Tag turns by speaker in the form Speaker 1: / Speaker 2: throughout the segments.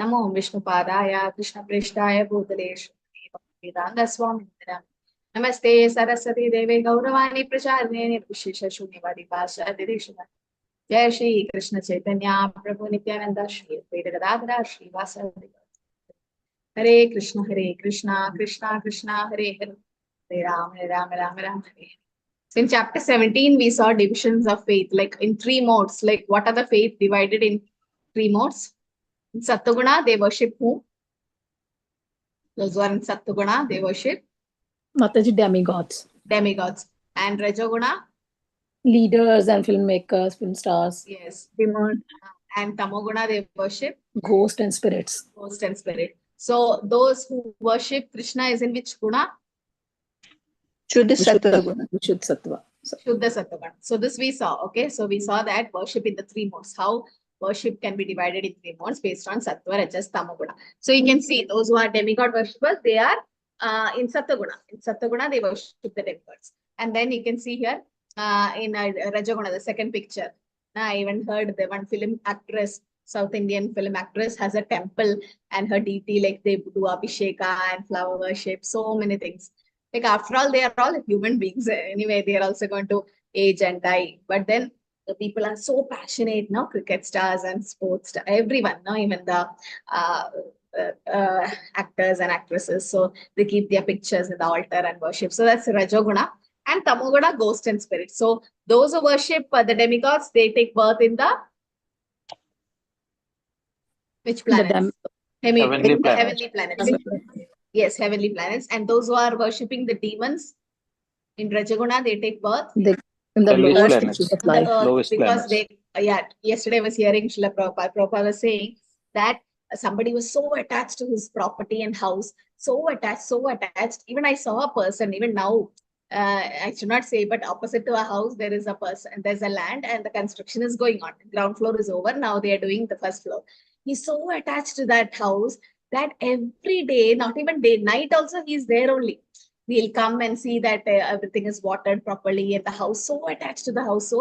Speaker 1: Namo Vishnupadaya Krishna Prishtaya Bhutale Vedanta Swami Namaste Saraswati Deve Gauravani Pracharine Vishesha Shunyavadi Pasha Dirishana Jai Shri Krishna Chaitanya Prabhu Nityananda Shri Vedadadra Shri Vasadi Hare Krishna Krishna Krishna Hare Hare Hare Ram Ram Hare Hare. So in chapter 17, we saw divisions of faith, like in three modes. Like, what are the faith divided in three modes? In Sattva-guna, they worship whom? Those who are in Sattva-guna, they worship
Speaker 2: Mataji, demigods.
Speaker 1: Demigods. And Rajoguna?
Speaker 2: Leaders and filmmakers, film stars.
Speaker 1: Yes. And Tamoguna, they worship?
Speaker 2: Ghosts and spirits.
Speaker 1: Ghost and spirit. So those who worship Krishna is in which guna?
Speaker 2: Shuddha Sattva. Shuddha Sattva.
Speaker 1: Shuddha Sattva. So this we saw. Okay. So we saw that worship in the three modes. How worship can be divided in three modes based on Sattva, Rajas, Tamoguna. So you can see those who are demigod worshippers, they are in Sattva-guna. In Sattva-guna, they worship the demigods. And then you can see here in Rajaguna, the second picture. I even heard the one film actress, South Indian film actress, has a temple and her deity, like they do Abhisheka and flower worship, so many things. Like after all, they are all human beings. Anyway, they are also going to age and die. But then the people are so passionate, no? Cricket stars and sports stars, everyone, no? Even the actors and actresses. So they keep their pictures in the altar and worship. So that's Rajoguna. And Tamoguna, ghost and spirit. So those who worship the demigods, they take birth in the which planets?
Speaker 3: Heavenly planets.
Speaker 1: Heavenly planets. Yes, heavenly planets. And those who are worshipping the demons in Rajaguna, they take birth
Speaker 2: in the lowest
Speaker 3: planets.
Speaker 2: of life.
Speaker 3: Lowest
Speaker 1: because
Speaker 3: planets.
Speaker 1: yesterday I was hearing Srila Prabhupada. Prabhupada was saying that somebody was so attached to his property and house, so attached. Even I saw a person, even now, I should not say, but opposite to a house, there is a person, there's a land and the construction is going on. The ground floor is over. Now they are doing the first floor. He's so attached to that house that every day, not even day, night also, he's there only. We'll come and see that everything is watered properly and the house, so attached to the house,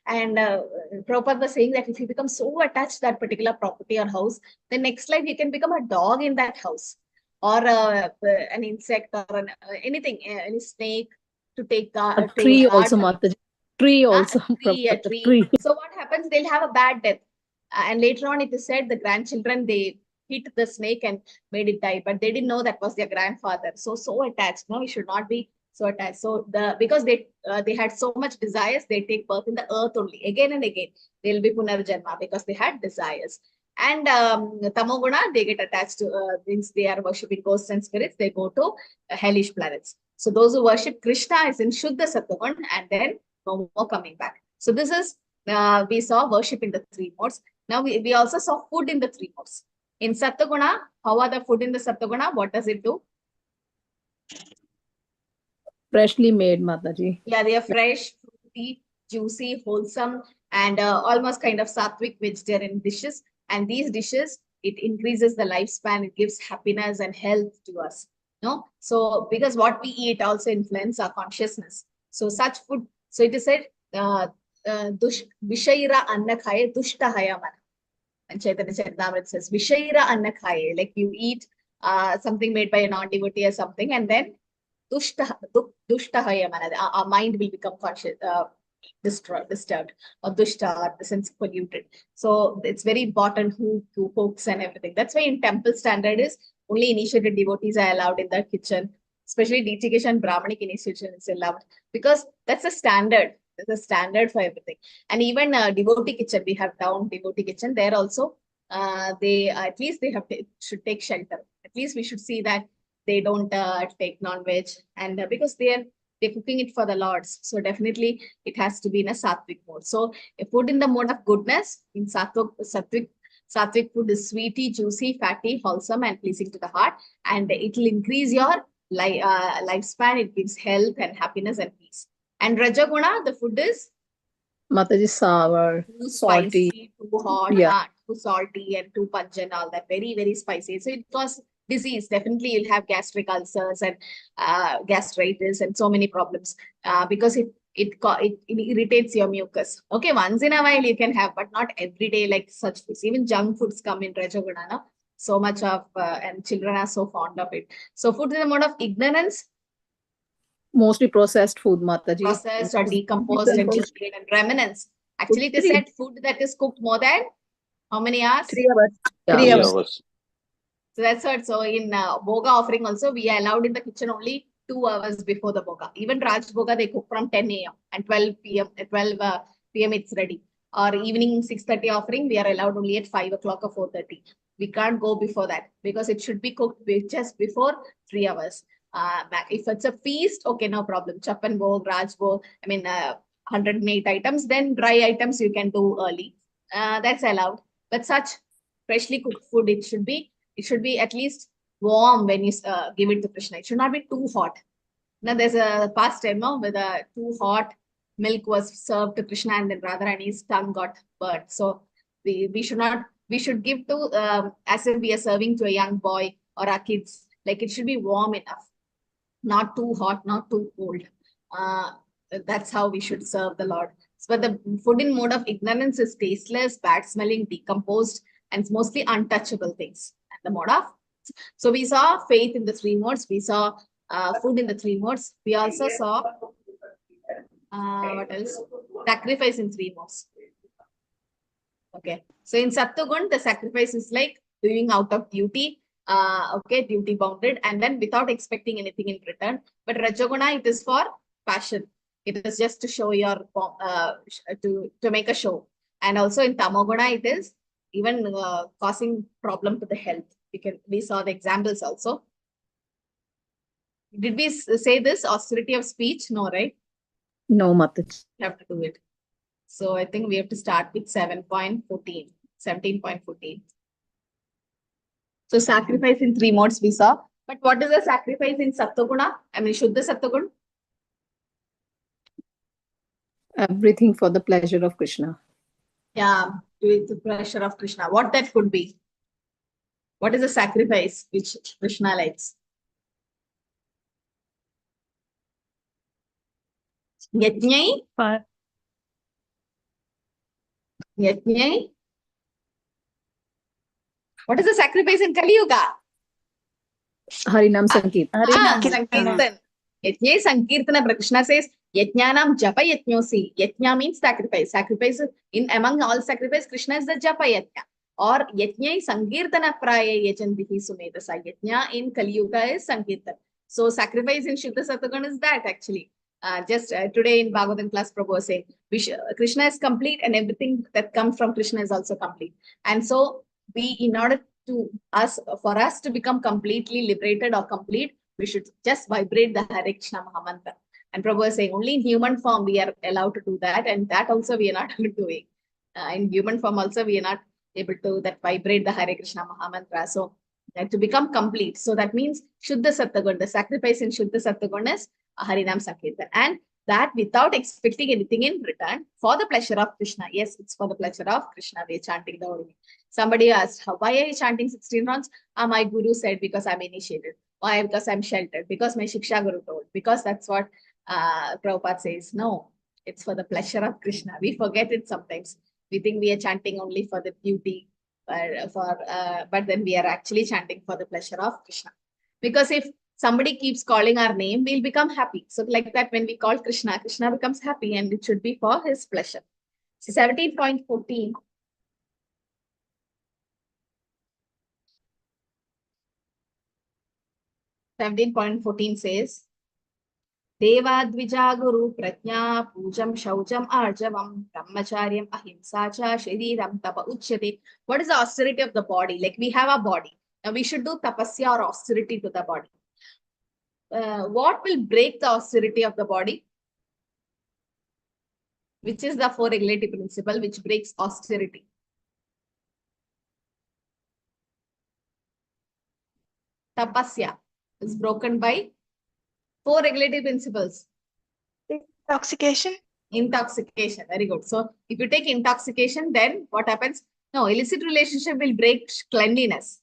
Speaker 1: And Prabhupada was saying that if you become so attached to that particular property or house, then next life you can become a dog in that house, or an insect, or anything, any snake to take
Speaker 2: a tree also, Mataji. Tree also.
Speaker 1: A tree. So what happens? They'll have a bad death. And later on, it is said the grandchildren, they hit the snake and made it die, but they didn't know that was their grandfather. So attached. No, we should not be so attached. So because they had so much desires, they take birth in the earth only, again and again. They'll be punarjanma because they had desires. And Tamoguna, they get attached to since they are worshipping ghosts and spirits, they go to hellish planets. So those who worship Krishna is in Shuddha Sattva, and then no more coming back. So this is we saw worship in the three modes. Now we also saw food in the three modes. In Sattva-guna, how are the food in the Sattva-guna? What does it do?
Speaker 2: Freshly made, Mataji.
Speaker 1: Yeah, they are fresh, fruity, juicy, wholesome, and almost kind of sattvic vegetarian dishes. And these dishes, it increases the lifespan, it gives happiness and health to us. No? So because what we eat also influences our consciousness. So such food, so it is said, Vishaira anna khaye dushtahaya mana. And Chaitanya Charitamrita says, Vishaira anna khaye, like you eat something made by a non-devotee or something, and then dushtahaya mana, our mind will become conscious, disturbed, or dushta, or the sense polluted. So it's very important who cooks and everything. That's why in temple standard is only initiated devotees are allowed in the kitchen, especially Deitikesha and Brahmanic initiation is allowed, because that's a standard. There's a standard for everything. And even devotee kitchen, we have down devotee kitchen. There also, they at least they should take shelter. At least we should see that they don't take non-veg, and because they're cooking it for the Lords. So definitely it has to be in a sattvic mode. So a food in the mode of goodness, in sattvic food is sweety, juicy, fatty, wholesome, and pleasing to the heart. And it will increase your lifespan. It gives health and happiness and peace. And Rajaguna, the food is
Speaker 2: Mataji, sour,
Speaker 1: too
Speaker 2: salty,
Speaker 1: spicy, too hot, too salty, and too pungent, all that, very, very spicy. So it causes disease. Definitely you'll have gastric ulcers and gastritis and so many problems because it it irritates your mucus. Okay, once in a while you can have, but not every day like such foods. Even junk foods come in Rajoguna, no? So much of, and children are so fond of it. So food is a mode of ignorance,
Speaker 2: Mostly processed food, Mataji.
Speaker 1: processed or decomposed and decayed and remnants. Actually, it is said food that is cooked more than how many hours?
Speaker 3: 3 hours.
Speaker 2: Yeah.
Speaker 3: 3
Speaker 4: 3
Speaker 3: hours.
Speaker 4: hours.
Speaker 1: So that's what. So in Boga offering also, we are allowed in the kitchen only 2 hours before the Boga. Even Raj Boga, they cook from 10 a.m. and 12 p.m. At 12 p.m. it's ready. Or evening 6:30 offering, we are allowed only at 5 o'clock or 4:30. We can't go before that because it should be cooked just before 3 hours. If it's a feast, okay, no problem. Chapan Bhog, Raj Bhog, 108 items, then dry items you can do early. That's allowed. But such freshly cooked food, it should be at least warm when you give it to Krishna. It should not be too hot. Now there's a past time, no, where the too hot milk was served to Krishna and then Radharani's tongue got burnt. So we should give to as if we are serving to a young boy or our kids. Like it should be warm enough, not too hot, not too cold. That's how we should serve the Lord. But the food in mode of ignorance is tasteless, bad smelling, decomposed, and it's mostly untouchable things. And the mode of, so we saw faith in the 3 modes. We saw food in the 3 modes. We also saw what else? Sacrifice in 3 modes. Okay. So in Sattvagun, the sacrifice is like doing out of duty. Okay, duty bounded, and then without expecting anything in return. But Rajoguna, it is for passion. It is just to show your to make a show. And also in Tamoguna, it is even causing problem to the health. We saw the examples also. Did we say this austerity of speech? No, right?
Speaker 2: No, Mataji.
Speaker 1: We have to do it. So I think we have to start with 17.14. So sacrifice in 3 modes we saw. But what is the sacrifice in Sattva-guna? Shuddha Sattva-guna?
Speaker 2: Everything for the pleasure of Krishna.
Speaker 1: Yeah, with the pleasure of Krishna. What that could be? What is the sacrifice which Krishna likes? Yajnai? Yajnai? What is the sacrifice in Kali Yuga?
Speaker 2: Harinam Sankirtan.
Speaker 1: Sankirtan. Yajna Sankirtana. Krishna says, Yajnanam Japa Yajnosi. Yajna means sacrifice. Sacrifice, in among all sacrifice, Krishna is the Japa Yajna. Or Yajna Sankirtana Praya Yajandihi Sumedasa. Yajna in Kali Yuga is Sankirtan. So sacrifice in Shuddha Sattva is that actually. Just today in Bhagavad class, Prabhu was saying, Krishna is complete and everything that comes from Krishna is also complete. And so in order to for us to become completely liberated or complete, we should just vibrate the Hare Krishna Mahamantra. And Prabhu was saying, only in human form we are allowed to do that. And that also we are not doing. In human form also we are not able to vibrate the Hare Krishna Mahamantra. So to become complete. So that means Shuddha Sattva-guna. The sacrifice in Shuddha Sattva-guna is Harinam Sankirtan. And that without expecting anything in return for the pleasure of Krishna. Yes, it's for the pleasure of Krishna. We are chanting the Odiya. Somebody asked, why are you chanting 16 rounds? My guru said, because I'm initiated. Why? Because I'm sheltered. Because my Shiksha Guru told. Because that's what Prabhupada says. No, it's for the pleasure of Krishna. We forget it sometimes. We think we are chanting only for the beauty, but then we are actually chanting for the pleasure of Krishna. Because if somebody keeps calling our name, we'll become happy. So like that, when we call Krishna, Krishna becomes happy and it should be for his pleasure. So 17.14. Says, Deva Dvija Guru Prajna Pujam Shaucham Arjavam Brahmacharyam Ahimsacha Shariram Tapa Uchyate. What is the austerity of the body? Like we have a body. Now we should do tapasya or austerity to the body. What will break the austerity of the body? Which is the 4 regulative principle which breaks austerity? Tapasya is broken by 4 regulative principles.
Speaker 3: Intoxication.
Speaker 1: Intoxication. Very good. So if you take intoxication, then what happens? No, illicit relationship will break cleanliness.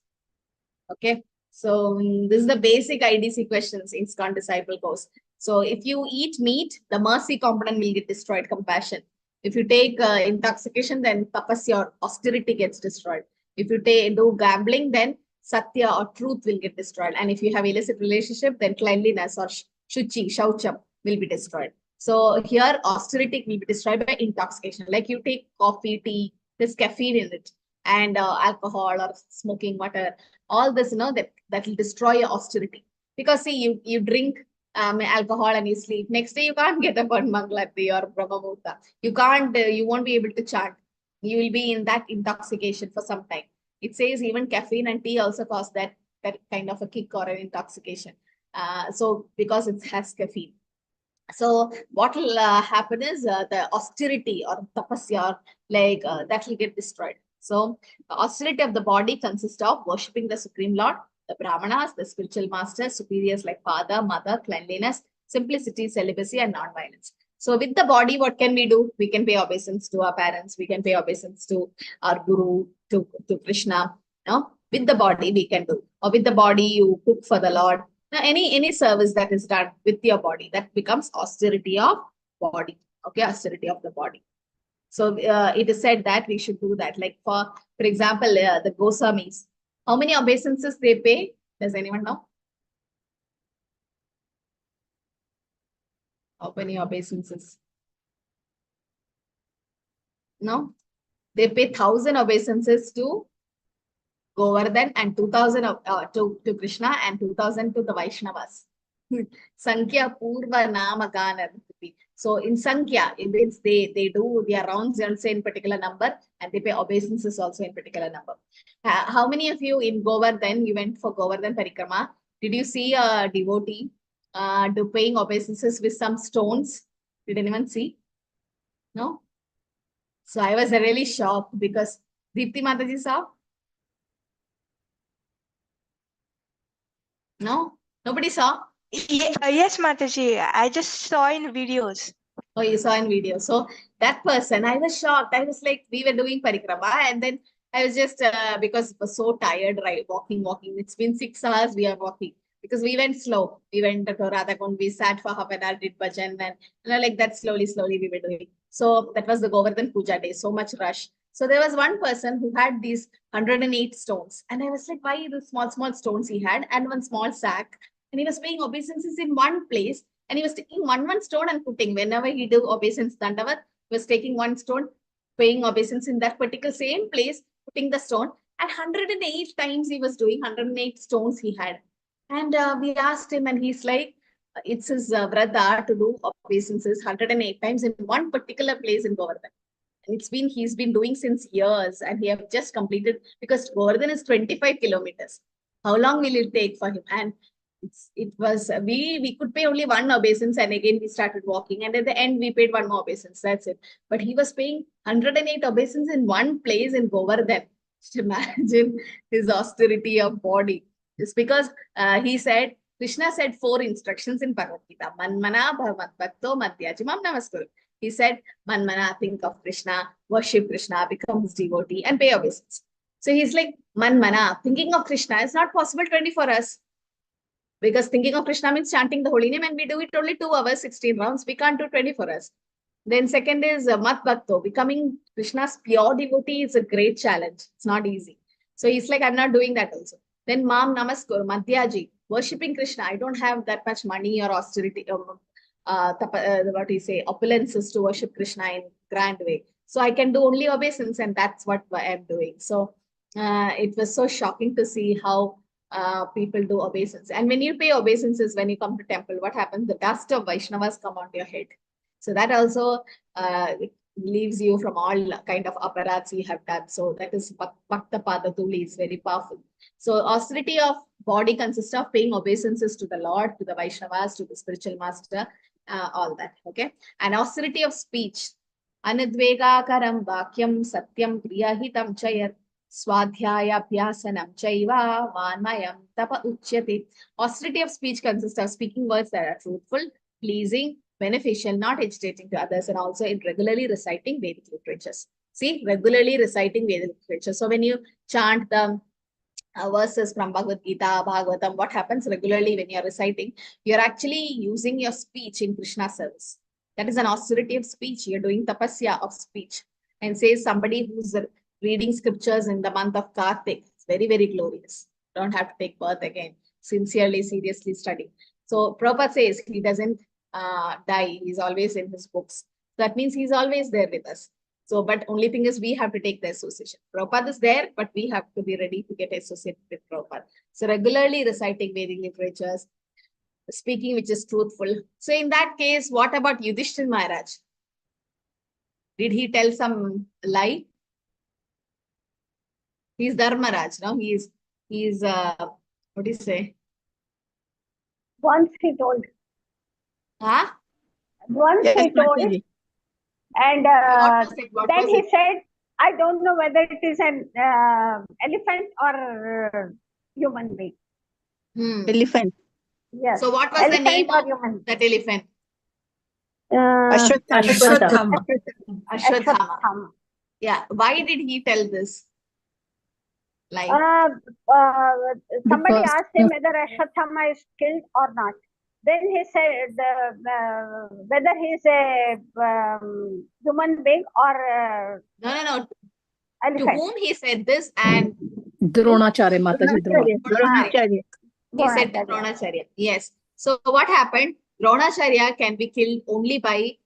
Speaker 1: Okay. So this is the basic IDC questions in ISKCON Disciple Course. So if you eat meat, the mercy component will get destroyed, compassion. If you take intoxication, then tapasya or austerity gets destroyed. If you do gambling, then satya or truth will get destroyed. And if you have illicit relationship, then cleanliness or shuchi, shaucham will be destroyed. So here austerity will be destroyed by intoxication. Like you take coffee, tea, there's caffeine in it, and alcohol or smoking water, all this, that will destroy your austerity. Because see, you drink alcohol and you sleep. Next day, you can't get up on Mangalati or Brahmamurta. You can't, you won't be able to chant. You will be in that intoxication for some time. It says even caffeine and tea also cause that kind of a kick or an intoxication. So because it has caffeine. So what will happen is the austerity or tapasya, that will get destroyed. So the austerity of the body consists of worshipping the Supreme Lord, the Brahmanas, the spiritual masters, superiors like father, mother, cleanliness, simplicity, celibacy, and non-violence. So with the body, what can we do? We can pay obeisance to our parents. We can pay obeisance to our guru, to Krishna. With the body, we can do. Or with the body, you cook for the Lord. Now, any service that is done with your body, that becomes austerity of body. Okay, austerity of the body. So it is said that we should do that. Like for example, the Goswamis, how many obeisances they pay? Does anyone know? How many obeisances? No? They pay 1,000 obeisances to Govardhan and 2,000 to Krishna and 2,000 to the Vaishnavas. Sankhya Purva Nama Gana. So in Sankhya, it means they do their rounds also in particular number, and they pay obeisances also in particular number. How many of you in Govardhan, you went for Govardhan Parikrama? Did you see a devotee do paying obeisances with some stones? Did anyone see? No? So I was really shocked because Deepti Mataji saw. No? Nobody saw?
Speaker 3: Yes, Mataji. I just saw in videos.
Speaker 1: Oh, you saw in video. So that person, I was shocked. I was like, we were doing parikrama, and then I was just because I was so tired, right? Walking. It's been 6 hours we are walking because we went slow. We went to Radhakund, we sat for half an hour, did bhajan, and like that slowly we were doing. So that was the Govardhan Puja day. So much rush. So there was one person who had these 108 stones, and I was like, why the small stones he had, and one small sack, and he was paying obeisances in one place. And he was taking one stone and putting, whenever he do obeisance dandavat, he was taking one stone, paying obeisance in that particular same place, putting the stone. And 108 times he was doing, 108 stones he had. And we asked him, and he's like, it's his vrata to do obeisances 108 times in one particular place in Govardhan. And he's been doing since years, and he have just completed, because Govardhan is 25 kilometers. How long will it take for him? And we could pay only one obeisance, and again we started walking, and at the end we paid one more obeisance. That's it. But he was paying 108 obeisance in one place in Govardhan. Just imagine his austerity of body. It's because he said, Krishna said 4 instructions in Bhagavad Gita. Manmana bhavat bhakto madhyajimam namaskuru. He said, Manmana, think of Krishna, worship Krishna, become his devotee, and pay obeisance. So he's like, Manmana, thinking of Krishna is not possible 24 hours. Because thinking of Krishna means chanting the holy name, and we do it only 2 hours, 16 rounds. We can't do 24 hours. Then second is Mat Bhakto. Becoming Krishna's pure devotee is a great challenge. It's not easy. So he's like, I'm not doing that also. Then Mam Namaskar, Madhyaji, worshipping Krishna. I don't have that much money or austerity, what do you say, opulences to worship Krishna in grand way. So I can do only obeisance, and that's what I'm doing. So it was so shocking to see how people do obeisance. And when you pay obeisances, when you come to temple, what happens? The dust of Vaishnavas come on your head. So that also leaves you from all kind of aparats you have done. So that is Bhakta Pada Tuli is very powerful. So austerity of body consists of paying obeisances to the Lord, to the Vaishnavas, to the spiritual master, all that. Okay. And austerity of speech. Anadvega karam vakyam satyam priyahitam chayat. Swadhyaya Abhyasanam Chaiva Vanmayam Tapa Uchyati. Austerity of speech consists of speaking words that are truthful, pleasing, beneficial, not agitating to others, and also in regularly reciting Vedic literatures. See, regularly reciting Vedic literature. So when you chant the verses from Bhagavad Gita, Bhagavatam, what happens regularly when you're reciting, you're actually using your speech in Krishna service. That is an austerity of speech. You're doing tapasya of speech. And says somebody who's reading scriptures in the month of Kartik, it's very, very glorious. Don't have to take birth again. Sincerely, seriously study. So Prabhupada says he doesn't die. He's always in his books. That means he's always there with us. So, but only thing is we have to take the association. Prabhupada is there, but we have to be ready to get associated with Prabhupada. So regularly reciting Vedic literatures, speaking which is truthful. So in that case, what about Yudhishthira Maharaj? Did he tell some lie? He's Dharmaraj, no? He's what do you say?
Speaker 4: Once he told.
Speaker 1: Huh?
Speaker 4: Once
Speaker 5: Yes,
Speaker 4: he told.
Speaker 5: Mataji.
Speaker 4: And
Speaker 1: What
Speaker 4: then
Speaker 1: was
Speaker 4: he
Speaker 1: it?
Speaker 4: said, I don't know whether it is an elephant or human being.
Speaker 5: Elephant.
Speaker 4: Yes.
Speaker 1: So what was the
Speaker 4: Elephant
Speaker 1: name
Speaker 4: or
Speaker 1: of
Speaker 4: human?
Speaker 1: that elephant?
Speaker 5: Ashwatthama.
Speaker 1: Ashwatthama.
Speaker 4: Ashwatthama.
Speaker 1: Yeah. Why did he tell this? Like,
Speaker 4: Somebody
Speaker 2: Because-
Speaker 4: asked him whether Ashwatthama is killed or not. Then he said whether he is a human being or
Speaker 1: no. To
Speaker 4: elephant.
Speaker 1: whom he said this and
Speaker 2: Dronacharya Mataji.
Speaker 5: Dronacharya.
Speaker 1: he said to Dronacharya. Yes. So what happened? Dronacharya can be killed only by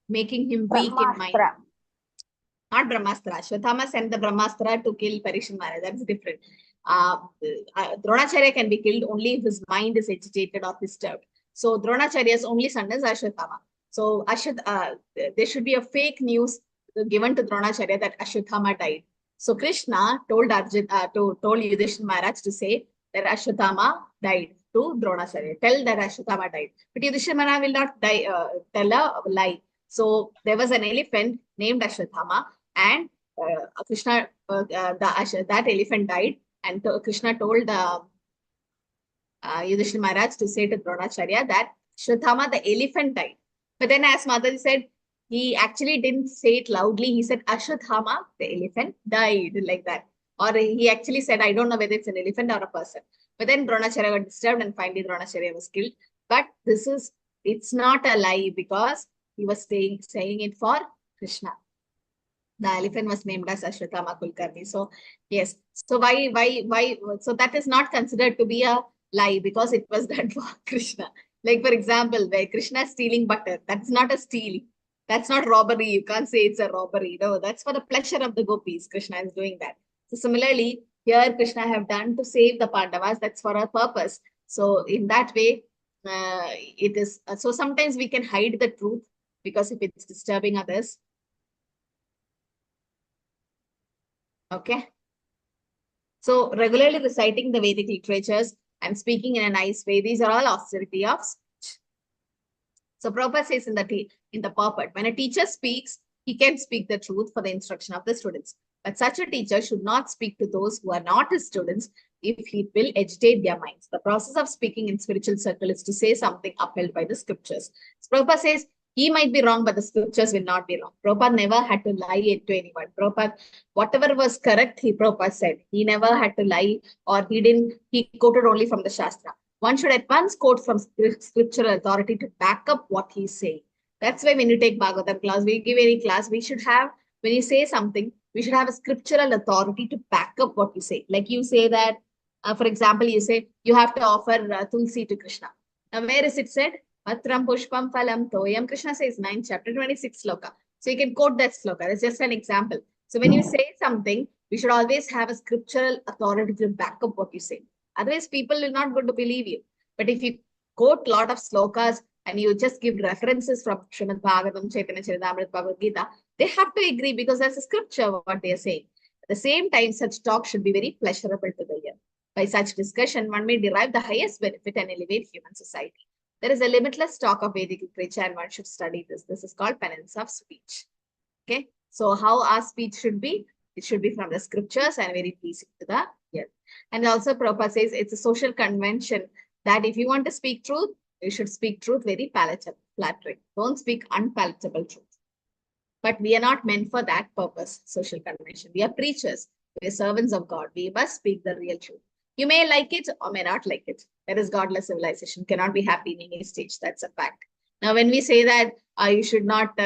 Speaker 1: making him weak in mind.
Speaker 4: Brahmastra.
Speaker 1: Not Brahmastra. Ashwatthama sent the Brahmastra to kill Parikshit Maharaj. That's different. Dronacharya can be killed only if his mind is agitated or disturbed. So Dronacharya's only son is Ashwatthama. So there should be a fake news given to Dronacharya that Ashwatthama died. So Krishna told told Yudhishthira Maharaj to say that Ashwatthama died to Dronacharya. Tell that Ashwatthama died. But Yudhishthira Maharaj will not die, tell a lie. So there was an elephant named Ashwatthama, and Krishna, that elephant died, and Krishna told Yudhishthira Maharaj to say to Dronacharya that Ashwatthama, the elephant, died. But then, as Mataji said, he actually didn't say it loudly. He said Ashwatthama, the elephant, died, like that. Or he actually said, I don't know whether it's an elephant or a person. But then Dronacharya got disturbed, and finally Dronacharya was killed. But it's not a lie, because he was saying it for Krishna. The elephant was named as Ashwatthama Kulkarni. So yes. So why? So that is not considered to be a lie, because it was done for Krishna. Like, for example, where Krishna is stealing butter, that's not a steal. That's not robbery. You can't say it's a robbery. No, that's for the pleasure of the gopis. Krishna is doing that. So similarly, here Krishna have done to save the Pandavas. That's for a purpose. So in that way, it is. So sometimes we can hide the truth, because if it's disturbing others. Okay. So regularly reciting the Vedic literatures and speaking in a nice way, these are all austerity of speech. So Prabhupada says in the purport, when a teacher speaks, he can speak the truth for the instruction of the students. But such a teacher should not speak to those who are not his students if he will agitate their minds. The process of speaking in spiritual circle is to say something upheld by the scriptures. So Prabhupada says, he might be wrong, but the scriptures will not be wrong. Prabhupada never had to lie to anyone. Prabhupada, whatever was correct, Prabhupada said. He never had to lie, or he quoted only from the Shastra. One should at once quote from scriptural authority to back up what he's saying. That's why when you take Bhagavatam class, we give any class, we should have, when you say something, we should have a scriptural authority to back up what you say. Like you say that, for example, you say, you have to offer Tulsi to Krishna. Now, where is it said? Patram pushpam phalam toyam. Krishna says 9th chapter 26 sloka. So you can quote that sloka. That's just an example. So when you say something, we should always have a scriptural authority to back up what you say. Otherwise, people will not go to believe you. But if you quote a lot of slokas and you just give references from Srimad Bhagavatam, Chaitanya Charitamrita, Bhagavad Gita, they have to agree, because that's a scripture what they are saying. At the same time, such talk should be very pleasurable to the ear. By such discussion, one may derive the highest benefit and elevate human society. There is a limitless stock of Vedic literature, and one should study this. This is called penance of speech. Okay. So how our speech should be? It should be from the scriptures and very pleasing to the ear. And also Prabhupada says it's a social convention that if you want to speak truth, you should speak truth very palatable, flattering. Don't speak unpalatable truth. But we are not meant for that purpose, social convention. We are preachers. We're servants of God. We must speak the real truth. You may like it or may not like it. That is godless civilization. Cannot be happy in any stage. That's a fact. Now, when we say that you should not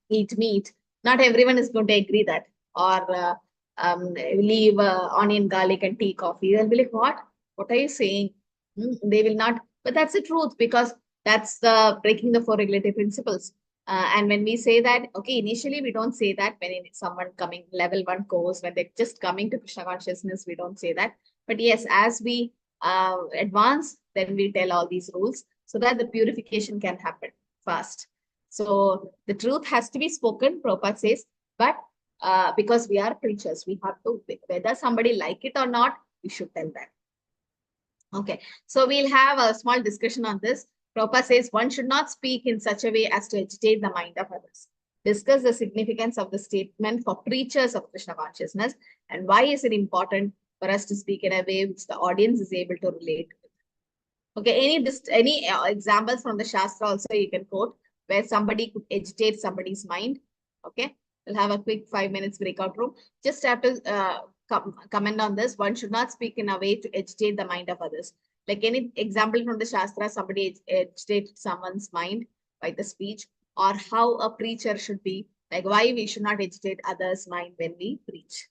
Speaker 1: eat meat, not everyone is going to agree that. Or leave onion, garlic, and tea, coffee. They'll be like, what? What are you saying? They will not. But that's the truth, because that's the breaking the four regulative principles. And when we say that, okay, initially we don't say that when someone coming level 1 course, when they're just coming to Krishna consciousness, we don't say that. But yes, as we advance, then we tell all these rules so that the purification can happen fast. So the truth has to be spoken, Prabhupada says, but because we are preachers, we have to, whether somebody like it or not, we should tell them. Okay, so we'll have a small discussion on this. Prabhupada says one should not speak in such a way as to agitate the mind of others. Discuss the significance of the statement for preachers of Krishna consciousness, and why is it important for us to speak in a way which the audience is able to relate with. Okay, any examples from the Shastra also you can quote where somebody could agitate somebody's mind. Okay, we'll have a quick 5 minutes breakout room. Just have to comment on this. One should not speak in a way to agitate the mind of others. Like any example from the Shastra, somebody agitated someone's mind by the speech, or how a preacher should be, like why we should not agitate others' mind when we preach.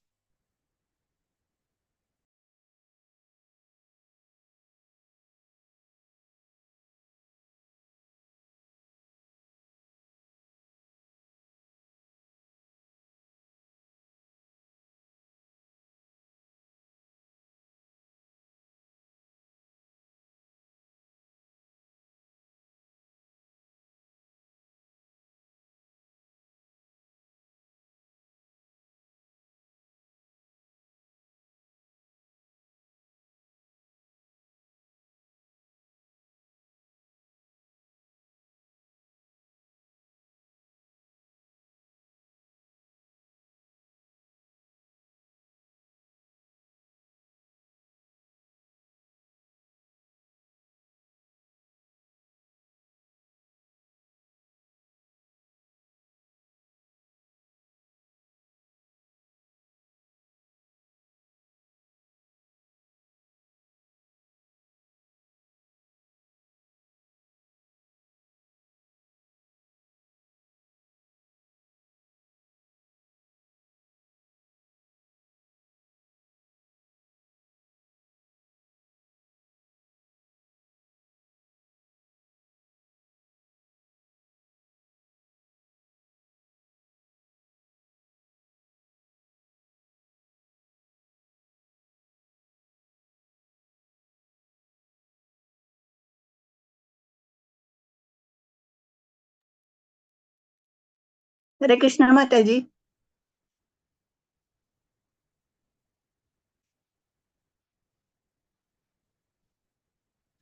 Speaker 5: Hare Krishna Mataji.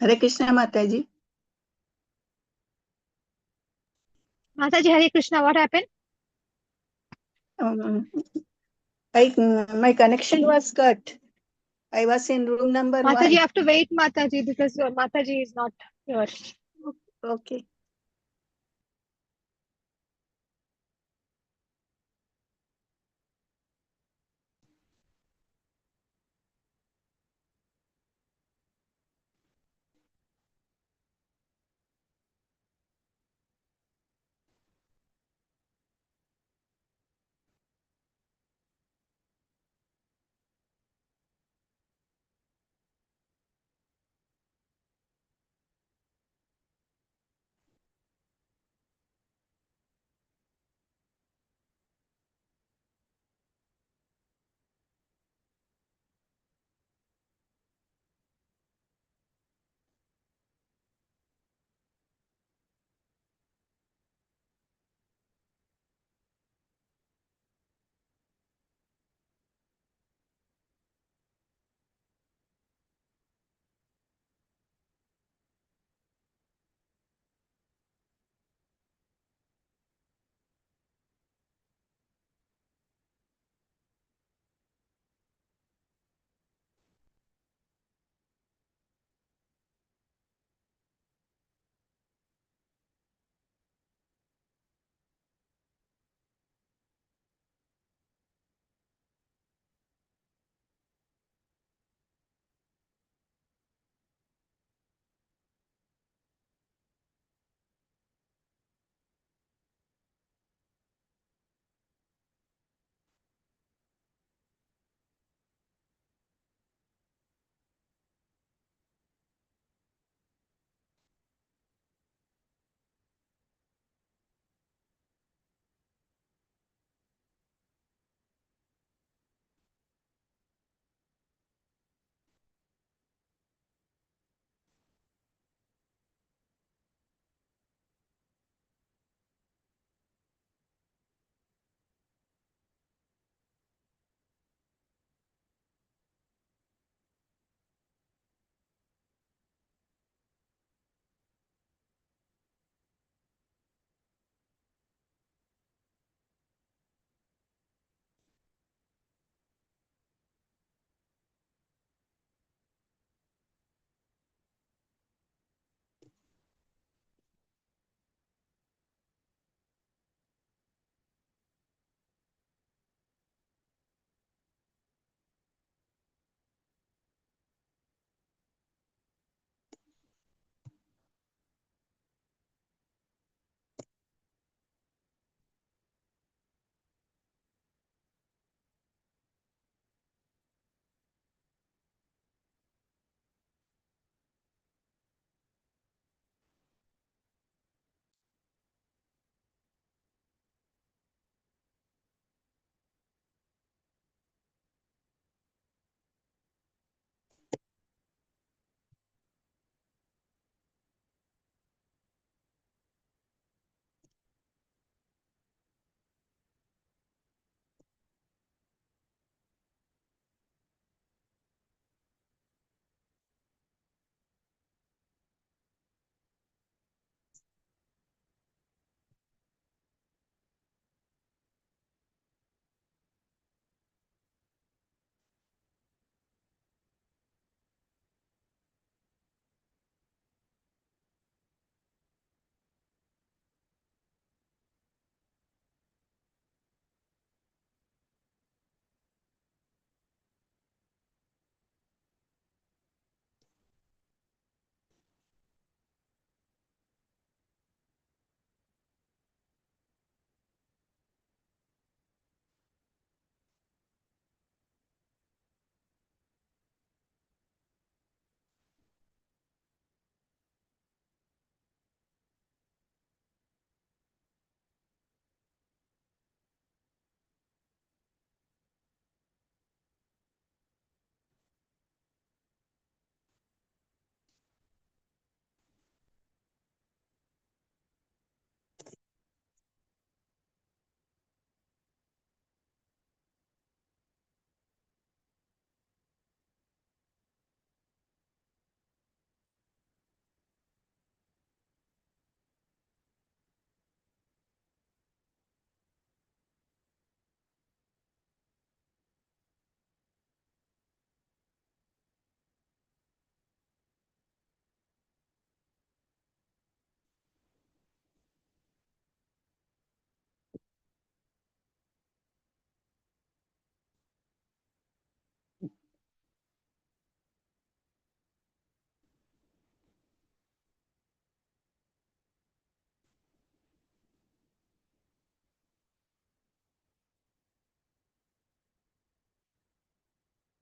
Speaker 5: Hare Krishna Mataji.
Speaker 3: Mataji, Hare Krishna, what happened?
Speaker 5: My connection was cut. I was in room number
Speaker 3: Mataji,
Speaker 5: 1.
Speaker 3: you have to wait, Mataji, because your Mataji is not here.
Speaker 5: Okay.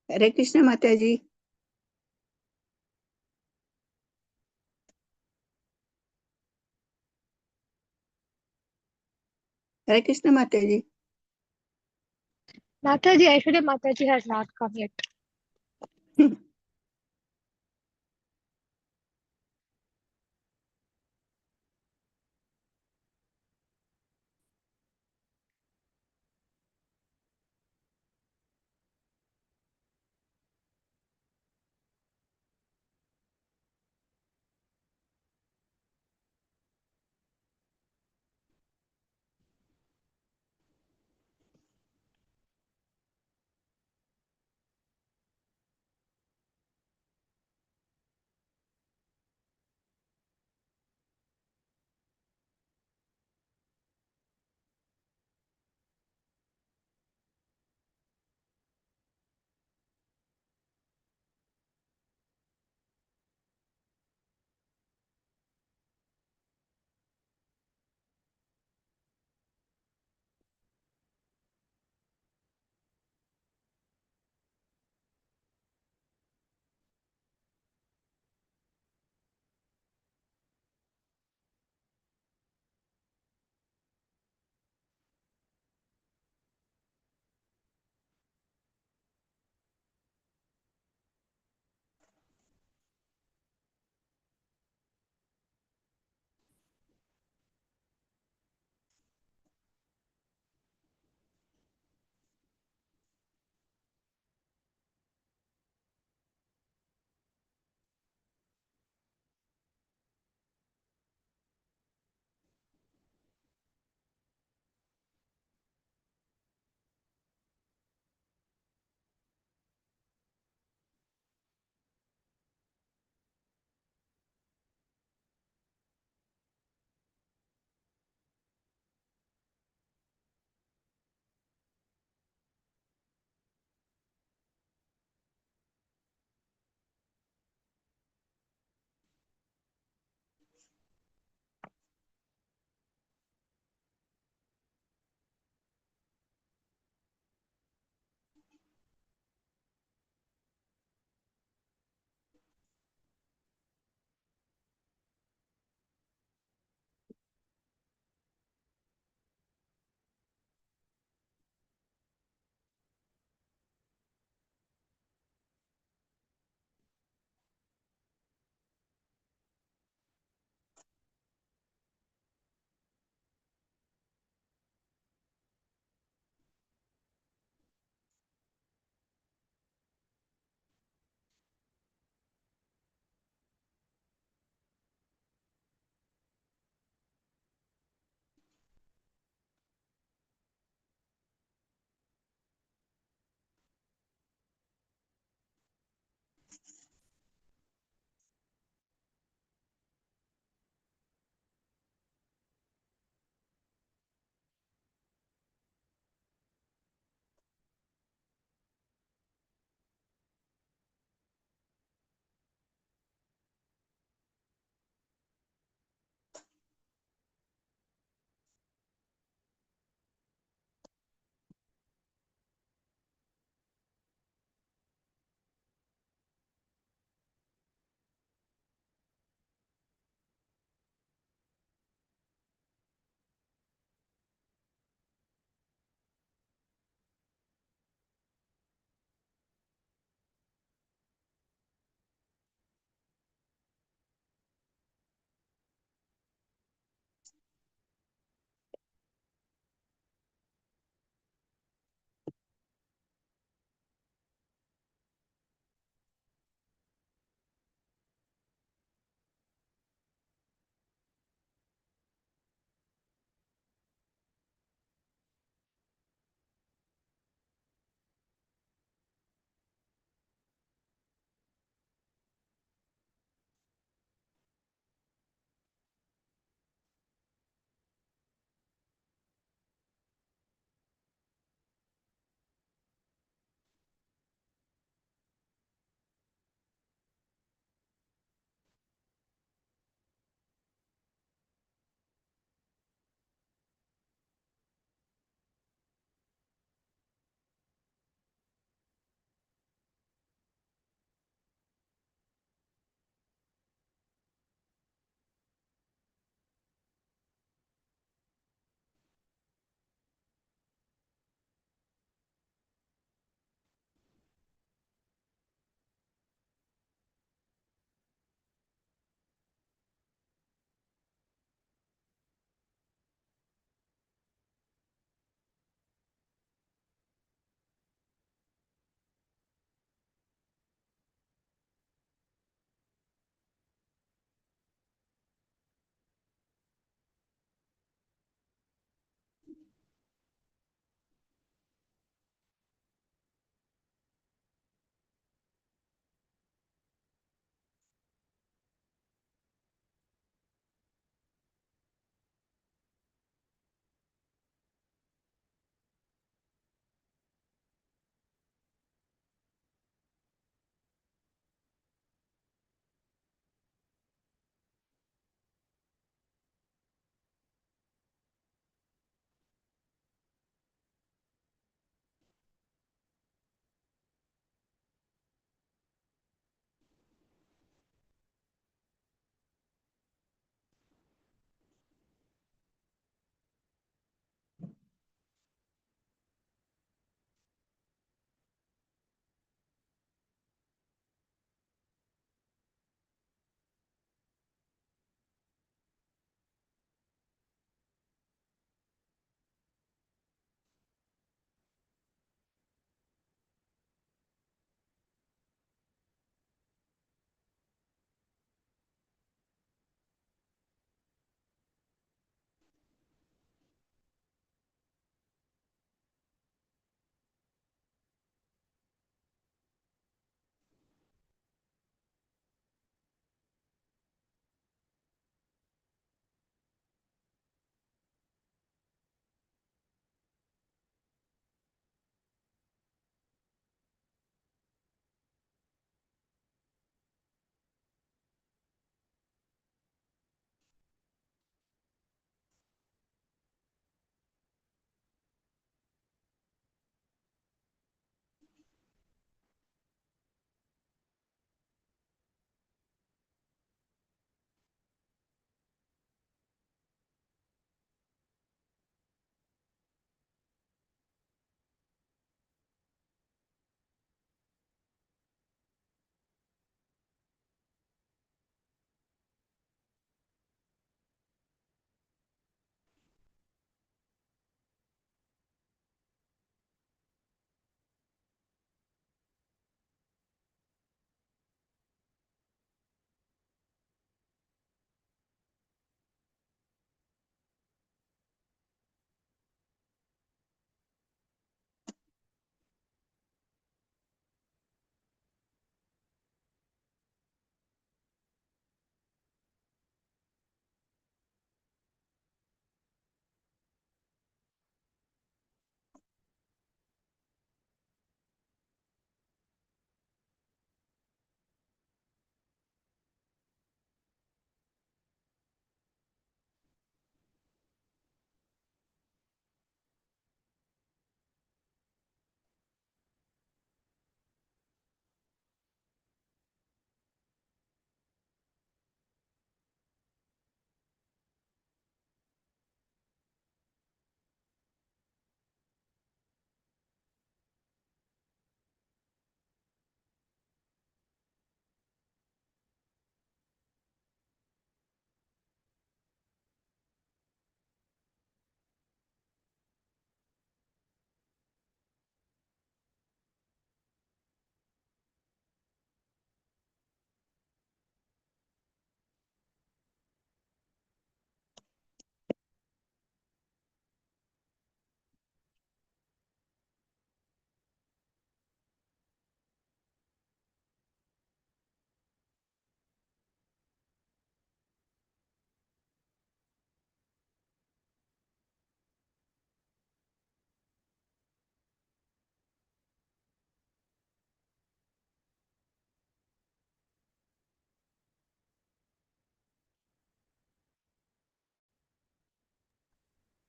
Speaker 5: Hare Krishna Mataji. Hare Krishna Mataji.
Speaker 6: Mataji, actually Mataji has not come yet.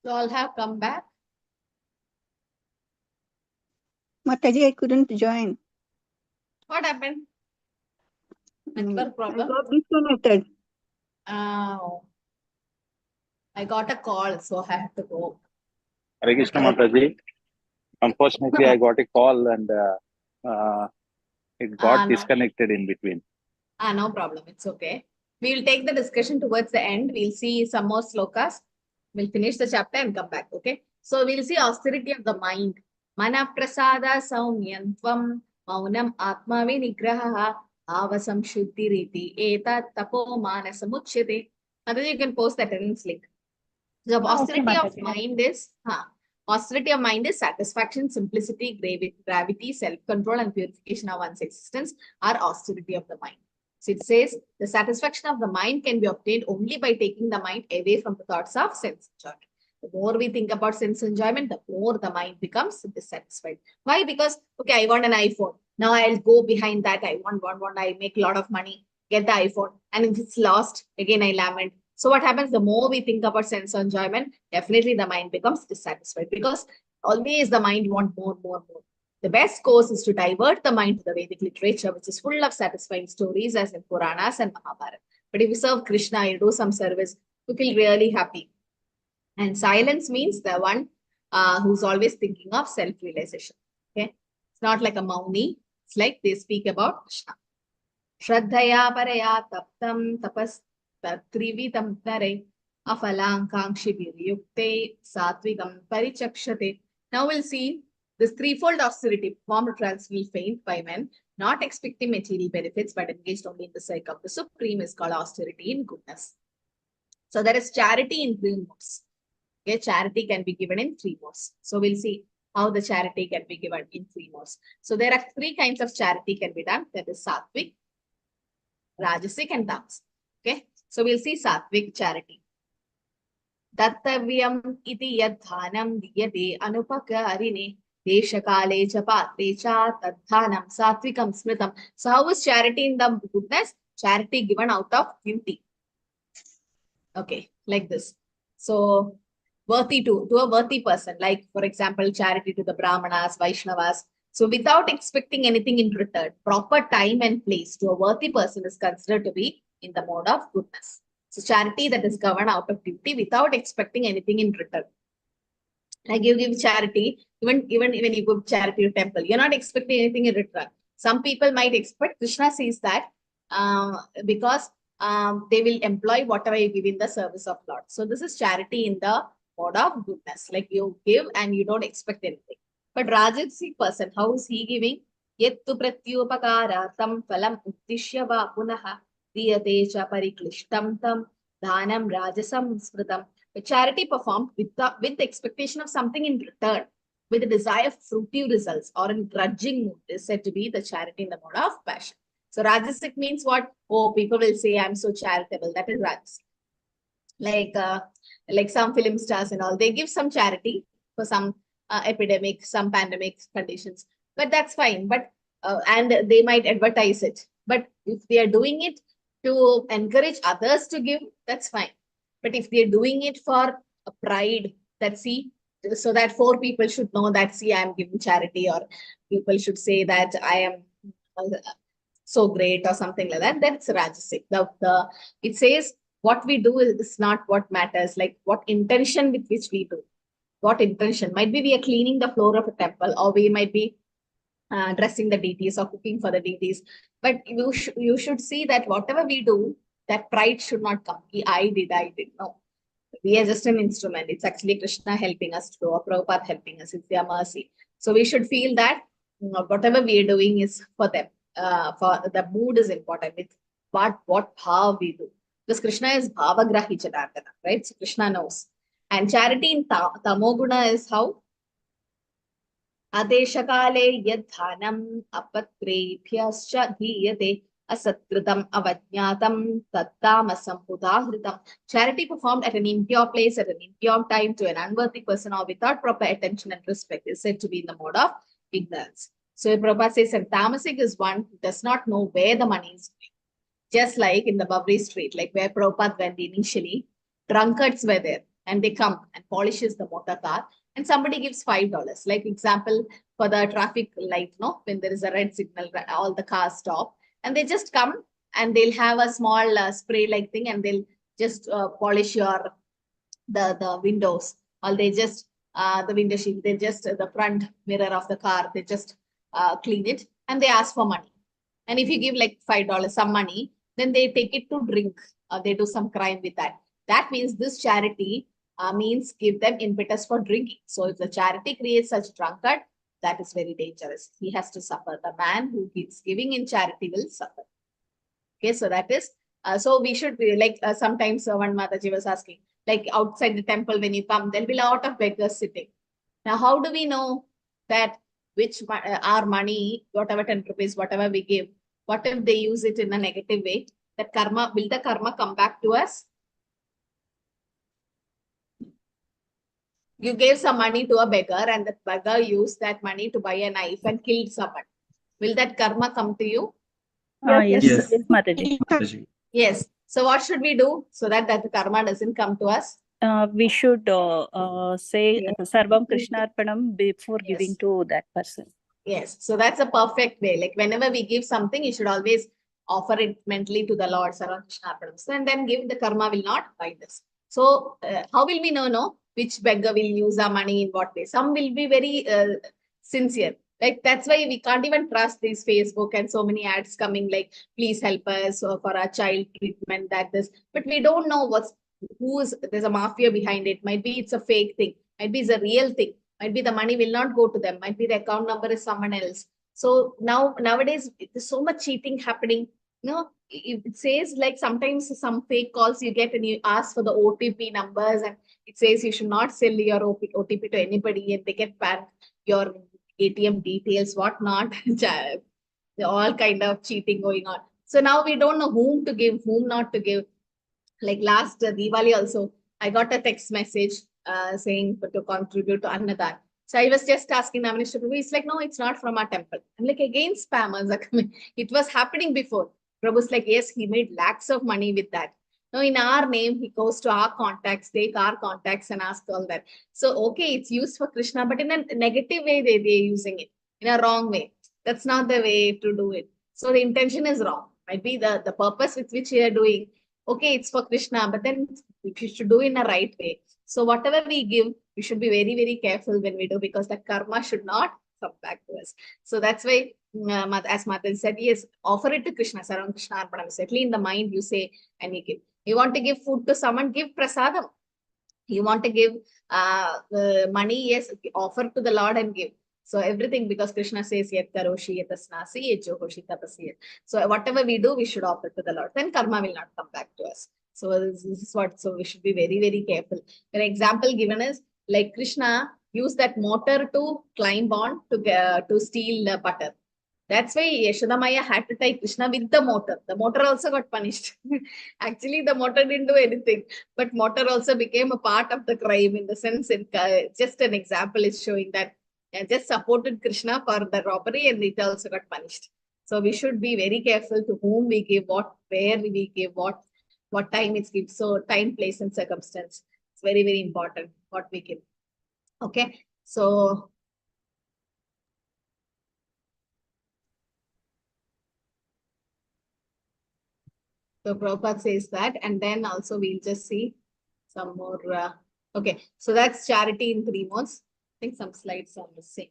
Speaker 1: So all have come back.
Speaker 5: Mataji, I couldn't join.
Speaker 1: What happened?
Speaker 5: Mm,
Speaker 1: Network
Speaker 5: I
Speaker 1: problem?
Speaker 5: got disconnected.
Speaker 1: Oh, I got a call, so I have to go.
Speaker 7: Hare Krishna
Speaker 1: Okay.
Speaker 7: Mataji. Unfortunately, I got a call and it got
Speaker 1: No.
Speaker 7: disconnected in between.
Speaker 1: No problem. It's okay. We will take the discussion towards the end. We'll see some more slokas. We'll finish the chapter and come back. Okay. So we'll see austerity of the mind. Mana prasada saumyantvam maunam atma vinigraha avasam shuddhi riti eta tapo manasamuchyate. Mataji, you can post the attendance link. The
Speaker 6: Okay,
Speaker 1: austerity of
Speaker 6: Mataji.
Speaker 1: mind is austerity of mind is satisfaction, simplicity, gravity, self-control, and purification of one's existence are austerity of the mind. So it says the satisfaction of the mind can be obtained only by taking the mind away from the thoughts of sense enjoyment. The more we think about sense enjoyment, the more the mind becomes dissatisfied. Why? Because, okay, I want an iPhone. Now I'll go behind that. I want, I make a lot of money, get the iPhone. And if it's lost, again, I lament. So what happens? The more we think about sense enjoyment, definitely the mind becomes dissatisfied because always the mind wants more. The best course is to divert the mind to the Vedic literature, which is full of satisfying stories as in Puranas and Mahabharata. But if you serve Krishna, you do some service, you feel really happy. And silence means the one who's always thinking of self-realization. Okay, it's not like a mauni. It's like they speak about Krishna. Shraddhaya paraya taptam tapas trivitam tare afalankangshi viryukte satvigam parichakshate. Now we'll see this threefold austerity performed transcendental faith by men, not expecting material benefits but engaged only in the sake of the supreme, is called austerity in goodness. So there is charity in three modes. Okay, charity can be given in three modes. So we'll see how the charity can be given in three modes. So there are three kinds of charity can be done. That is sattvic, rajasic, and tamasic. Okay, so we'll see sattvic charity. Dattavyam iti yadhanam diyate anupakarine deshakale cha patre cha tadhanam sattvikam smritam. So how is charity in the goodness? Charity given out of duty. Okay, like this. So worthy to a worthy person, like for example, charity to the Brahmanas, Vaishnavas. So without expecting anything in return, proper time and place to a worthy person is considered to be in the mode of goodness. So charity that is governed out of duty without expecting anything in return. Like you give charity, even when you give charity to temple, you're not expecting anything in return. Some people might expect. Krishna says that because they will employ whatever you give in the service of Lord. So this is charity in the mode of goodness. Like you give and you don't expect anything. But Rajasic person, how is he giving? Yettu pratyupakara tam phalam uttishya va punaha diyate cha pariklishtam tam dhanam rajasam smritam. The charity performed with the expectation of something in return, with the desire of fruitive results or in grudging mood is said to be the charity in the mode of passion. So Rajasic means what? Oh, people will say, I'm so charitable. That is Rajasic. Like some film stars and all, they give some charity for some epidemic, some pandemic conditions. But that's fine. But and they might advertise it. But if they are doing it to encourage others to give, that's fine. But if they're doing it for a pride, that see, so that 4 people should know that, see, I'm giving charity, or people should say that I am so great or something like that, that's Rajasic. It says what we do is not what matters, like what intention with which we do. What intention? Might be we are cleaning the floor of a temple, or we might be dressing the deities or cooking for the deities. But you should see that whatever we do, that pride should not come. I did. No. We are just an instrument. It's actually Krishna helping us to do, or Prabhupada helping us. It's their mercy. So we should feel that whatever we are doing is for them. For the mood is important. It's what bhav we do. Because Krishna is bhavagrahi janardana, right? So Krishna knows. And charity in tamoguna is how? Adeshakale yadhanam apatrebhyascha dhiyate asatkritam avajnatam tattamasam udahritam. Charity performed at an impure place, at an impure time, to an unworthy person, or without proper attention and respect is said to be in the mode of ignorance. So Prabhupada says, and tamasic is one who does not know where the money is going. Just like in the Babri street, like where Prabhupada went initially, drunkards were there. and they come and polishes the motor car, and somebody gives $5. Like example, for the traffic light, no, when there is a red signal, all the cars stop, and they just come and they'll have a small spray like thing, and they'll just polish your the windows, or they just the window sheet, they just the front mirror of the car, they just clean it, and they ask for money. And if you give like $5 some money, then they take it to drink, or they do some crime with that. That means this charity means give them impetus for drinking. So if the charity creates such drunkard, that is very dangerous. He has to suffer. The man who keeps giving in charity will suffer. Okay, so that is, so we should be like, sometimes one Mataji was asking, like outside the temple, when you come, there'll be a lot of beggars sitting. Now, how do we know that which our money, whatever 10 rupees, whatever we give, what if they use it in a negative way? That karma, will the karma come back to us? You gave some money to a beggar, and the beggar used that money to buy a knife and killed someone. Will that karma come to you?
Speaker 5: Yes,
Speaker 8: Yes.
Speaker 5: yes, Mataji.
Speaker 8: Mataji.
Speaker 1: Yes. So what should we do so that the karma doesn't come to us?
Speaker 5: We should say
Speaker 1: Yeah.
Speaker 5: Sarvam Krishnarpanam before
Speaker 1: Yes.
Speaker 5: giving to that person.
Speaker 1: Yes. So that's a perfect way. Like whenever we give something, you should always offer it mentally to the Lord, Sarvam Krishnarpanam. And then give, the karma will not bind us. So how will we know which beggar will use our money in what way? Some will be very sincere. Like that's why we can't even trust these Facebook and so many ads coming like, please help us or for our child treatment, that this. But we don't know there's a mafia behind it. Might be it's a fake thing. Might be it's a real thing. Might be the money will not go to them. Might be the account number is someone else. So nowadays, there's so much cheating happening. It says like sometimes some fake calls you get and you ask for the OTP numbers, and it says you should not sell your OTP to anybody, and they get banned your ATM details, whatnot. All kind of cheating going on. So now we don't know whom to give, whom not to give. Like last Diwali also, I got a text message saying to contribute to Annadan. So I was just asking the Minister, he's like, no, it's not from our temple. I'm like, again, spammers are coming. It was happening before. Prabhu's like, yes, he made lakhs of money with that. Now, in our name, he goes to our contacts, take our contacts and ask all that. So, okay, it's used for Krishna, but in a negative way, they're using it in a wrong way. That's not the way to do it. So the intention is wrong. Might be the purpose with which you are doing. Okay, it's for Krishna, but then you should do it in a right way. So whatever we give, we should be very, very careful when we do, because the karma should not come back to us. So that's why, as Mataji said, yes, offer it to Krishna, Sarvam Krishnarpanam. Certainly in the mind you say and you give. You want to give food to someone, give prasadam. You want to give money, yes, offer to the Lord and give. So everything, because Krishna says, Yet karoshi, yet asnasi, yet johoshi tapasi. So whatever we do, we should offer to the Lord. Then karma will not come back to us. So this is what, so we should be very, very careful. An example given is like Krishna used that motor to climb on to steal the butter. That's why Yashodamaya had to tie Krishna with the motor. The motor also got punished. Actually, the motor didn't do anything, but motor also became a part of the crime in the sense, just an example is showing that just supported Krishna for the robbery and it also got punished. So we should be very careful to whom we give what, where we give what time it's given. So time, place and circumstance. It's very, very important what we give. Okay. So Prabhupada says that, and then also we'll just see some more. Okay, so that's charity in 3 modes. I think some slides are missing.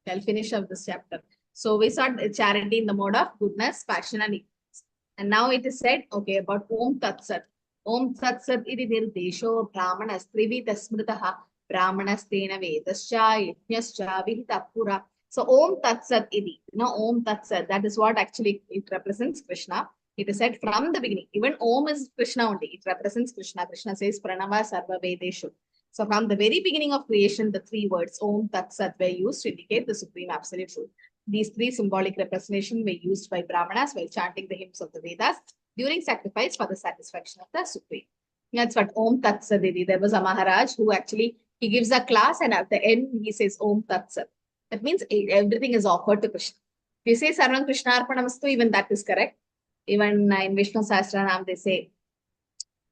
Speaker 1: I'll finish up this chapter. So we saw charity in the mode of goodness, passion, and eagerness. And now it is said, okay, about Om Tat Sat. Om Tat Sat iti nirdesho brahmanas trivita smritaha brahmanas tena vedascha yajnascha vihita pura. So Om Tat Sat iti, Om Tat Sat, that is what actually it represents Krishna. It is said from the beginning. Even Om is Krishna only. It represents Krishna. Krishna says Pranava Sarva Vedeshu. So from the very beginning of creation, the 3 words Om Tat Sat were used to indicate the supreme absolute truth. These 3 symbolic representations were used by Brahmanas while chanting the hymns of the Vedas during sacrifice for the satisfaction of the supreme. That's what Om Tat Sat Idi. There was a Maharaj who actually, he gives a class and at the end he says Om Tat Sat. That means everything is offered to Krishna. If you say Sarvam Krishnarpanamastu, even that is correct. Even in Vishnu Sahasranam, they say,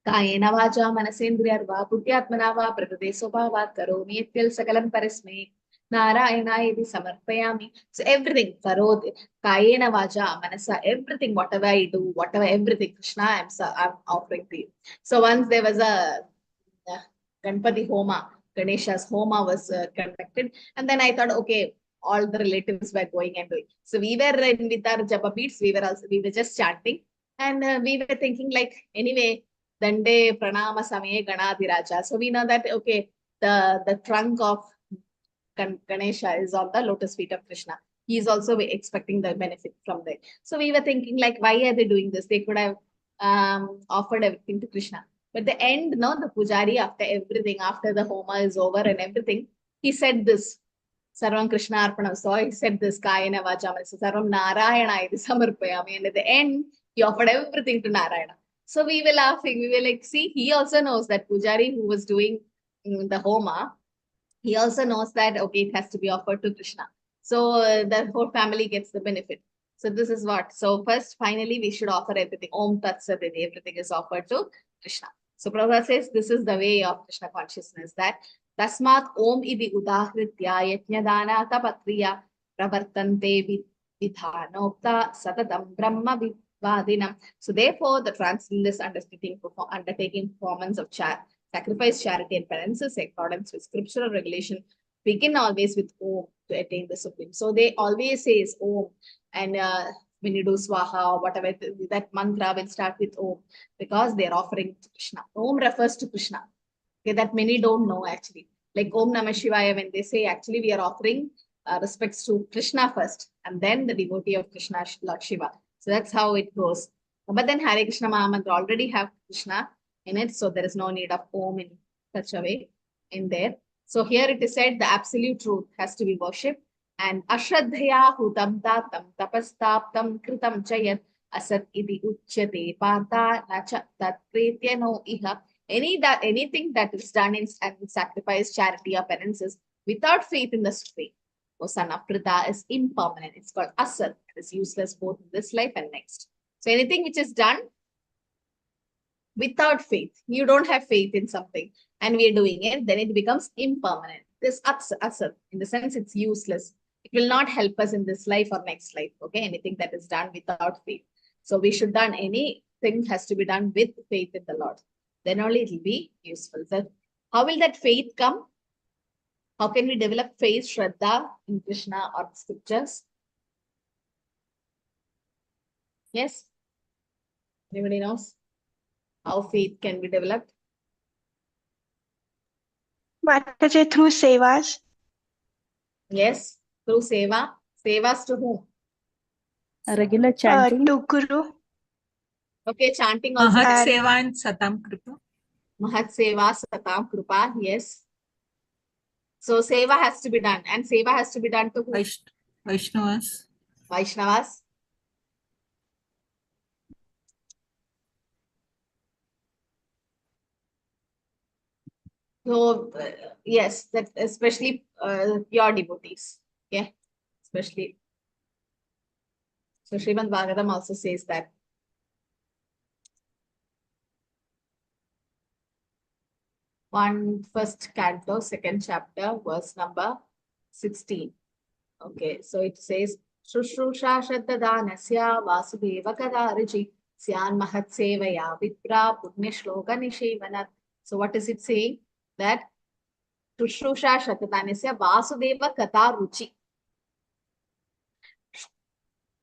Speaker 1: Kayena vacha manasendriyarva buddhyatmana va prakriti swabhavat karomi yatyal sakalam parasme Narayanayati samarpayami. So everything, karod, kayena vacha, manasa, everything, whatever I do, whatever, everything, Krishna, I'm offering to you. So once there was a Ganpati Homa, Ganesha's Homa was conducted, and then I thought, okay, all the relatives were going and doing. So we were with our japa beats, we were just chanting, and we were thinking like, anyway, Dande Pranama Same Ganadhiraja. So we know that okay, the trunk of Ganesha is on the lotus feet of Krishna. He is also expecting the benefit from that. So we were thinking like, why are they doing this? They could have offered everything to Krishna. But the end, no, the pujari, after everything, after the homa is over and everything, he said this, Sarvam Krishna Arpanam. So he said this, Kayena Vacham, Sarvam Narayana iti samarpayami. And at the end, he offered everything to Narayana. So we were laughing. We were like, see, he also knows that pujari who was doing the homa, he also knows that, okay, it has to be offered to Krishna. So the whole family gets the benefit. So this is what. So first, finally, we should offer everything. Om Tat Sat, everything is offered to Krishna. So Prabhupada says this is the way of Krishna consciousness, that Tasmat Om Idi Udahritya Yajnadana Tapakriya Pravartante Vidhanokta Satatam Brahma Vivadinam. So therefore, the transcendentalist undertaking performance of sacrifice, charity, and penances in accordance with scriptural regulation begin always with Om to attain the supreme. So they always say is Om, and when you do Swaha or whatever, that mantra will start with Om because they are offering to Krishna. Om refers to Krishna. Okay, that many don't know actually. Like Om Namah Shivaya, when they say actually we are offering respects to Krishna first and then the devotee of Krishna, Lord Shiva. So that's how it goes. But then Hare Krishna Mahamantra already have Krishna in it, so there is no need of Om in such a way in there. So here it is said the absolute truth has to be worshipped, and Ashradhaya Hutam Datam Tapastaptam Kritam Chayat Asat Idi Uchyate Partha Nacha Tat Pretyano Iha. Anything that is done in sacrifice, charity, or penances without faith in the Supreme, O son of Pritha, is impermanent. It's called Asat. It is useless both in this life and next. So anything which is done without faith, you don't have faith in something, and we are doing it, then it becomes impermanent. This asat, in the sense it's useless. It will not help us in this life or next life. Okay, anything that is done without faith. So we should done anything has to be done with faith in the Lord. Then only it will be useful. So how will that faith come? How can we develop faith, Shraddha in Krishna or the scriptures? Yes? Anybody knows how faith can be developed?
Speaker 3: Mataji, through sevas.
Speaker 1: Yes, through seva. Sevas to whom?
Speaker 5: Regular chanting.
Speaker 3: To Guru.
Speaker 1: Okay, chanting also.
Speaker 8: Mahat
Speaker 3: And-
Speaker 8: Seva and Satam Kripa.
Speaker 1: Mahat Seva, Satam Krupa, yes. So Seva has to be done, and Seva has to be done to who?
Speaker 8: Vaishnavas.
Speaker 1: Vaishnavas. So yes, that especially pure devotees. Okay, especially. So Srimad Bhagavatam also says that. First canto, second chapter, verse number 16. Okay, so it says, Shushrusha Shraddhadanasya Vasudeva Kadarichi Syan Mahatsevaya Vipra Punya Shloka Nishevanat. So what is it saying? That Shushrusha Shraddhadanasya Vasudeva Kataruchi.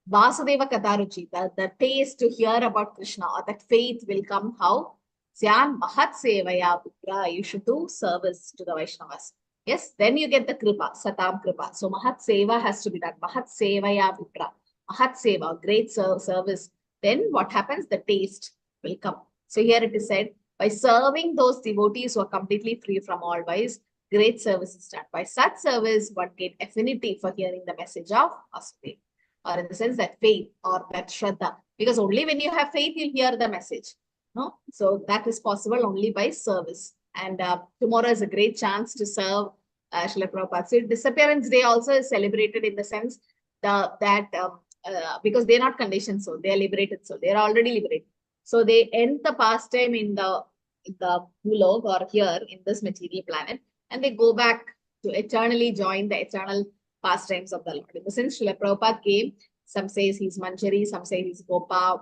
Speaker 1: Vasudeva Kataruchi, the taste to hear about Krishna or that faith will come how? Syan Mahatsevaya Vipra. You should do service to the Vaishnavas. Yes, then you get the kripa, satam kripa. So Mahat Seva has to be done. Mahat Sevaya Vipra. Mahat Seva, great service. Then what happens? The taste will come. So here it is said, by serving those devotees who are completely free from all vice, great service is done. By such service, one gain affinity for hearing the message of Vasudeva. Or in the sense that faith or that Shraddha. Because only when you have faith, you'll hear the message. No? So that is possible only by service. And tomorrow is a great chance to serve Srila Prabhupada. So Disappearance Day also is celebrated in the sense that because they're not conditioned soul, they are liberated soul. They are already liberated. So they end the pastime in the the Bulog or here in this material planet, and they go back to eternally join the eternal pastimes of the Lord. In the sense, Srila Prabhupada came, some says he's Manjari, some say he's Gopa,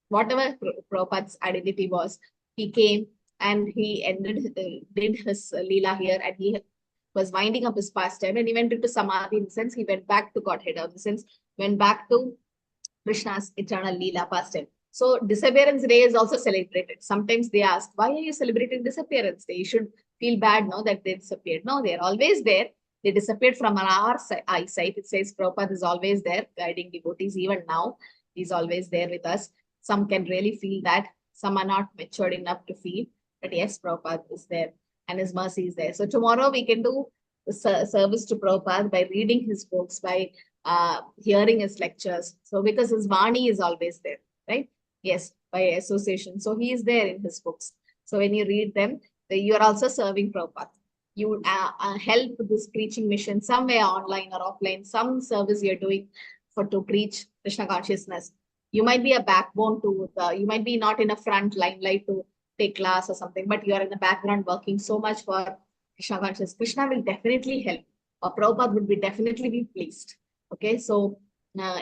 Speaker 1: whatever Prabhupada's identity was, he came and he did his Leela here, and he was winding up his pastime, and he went into Samadhi. In the sense, he went back to Godhead, in the sense, went back to Krishna's eternal Leela pastime. So disappearance day is also celebrated. Sometimes they ask, why are you celebrating disappearance day? You should feel bad now that they disappeared. No, they're always there. They disappeared from our eyesight. It says Prabhupada is always there, guiding devotees. Even now, he's always there with us. Some can really feel that. Some are not matured enough to feel. But yes, Prabhupada is there and his mercy is there. So tomorrow we can do the service to Prabhupada by reading his books, by hearing his lectures. So because his Vani is always there, right? Yes, by association. So he is there in his books. So when you read them, you are also serving Prabhupada. You help this preaching mission somewhere online or offline, some service you're doing to preach Krishna consciousness. You might be a backbone to you might be not in a front limelight to take class or something, but you are in the background working so much for Krishna consciousness. Krishna will definitely help, or Prabhupada would be definitely be pleased. Okay, so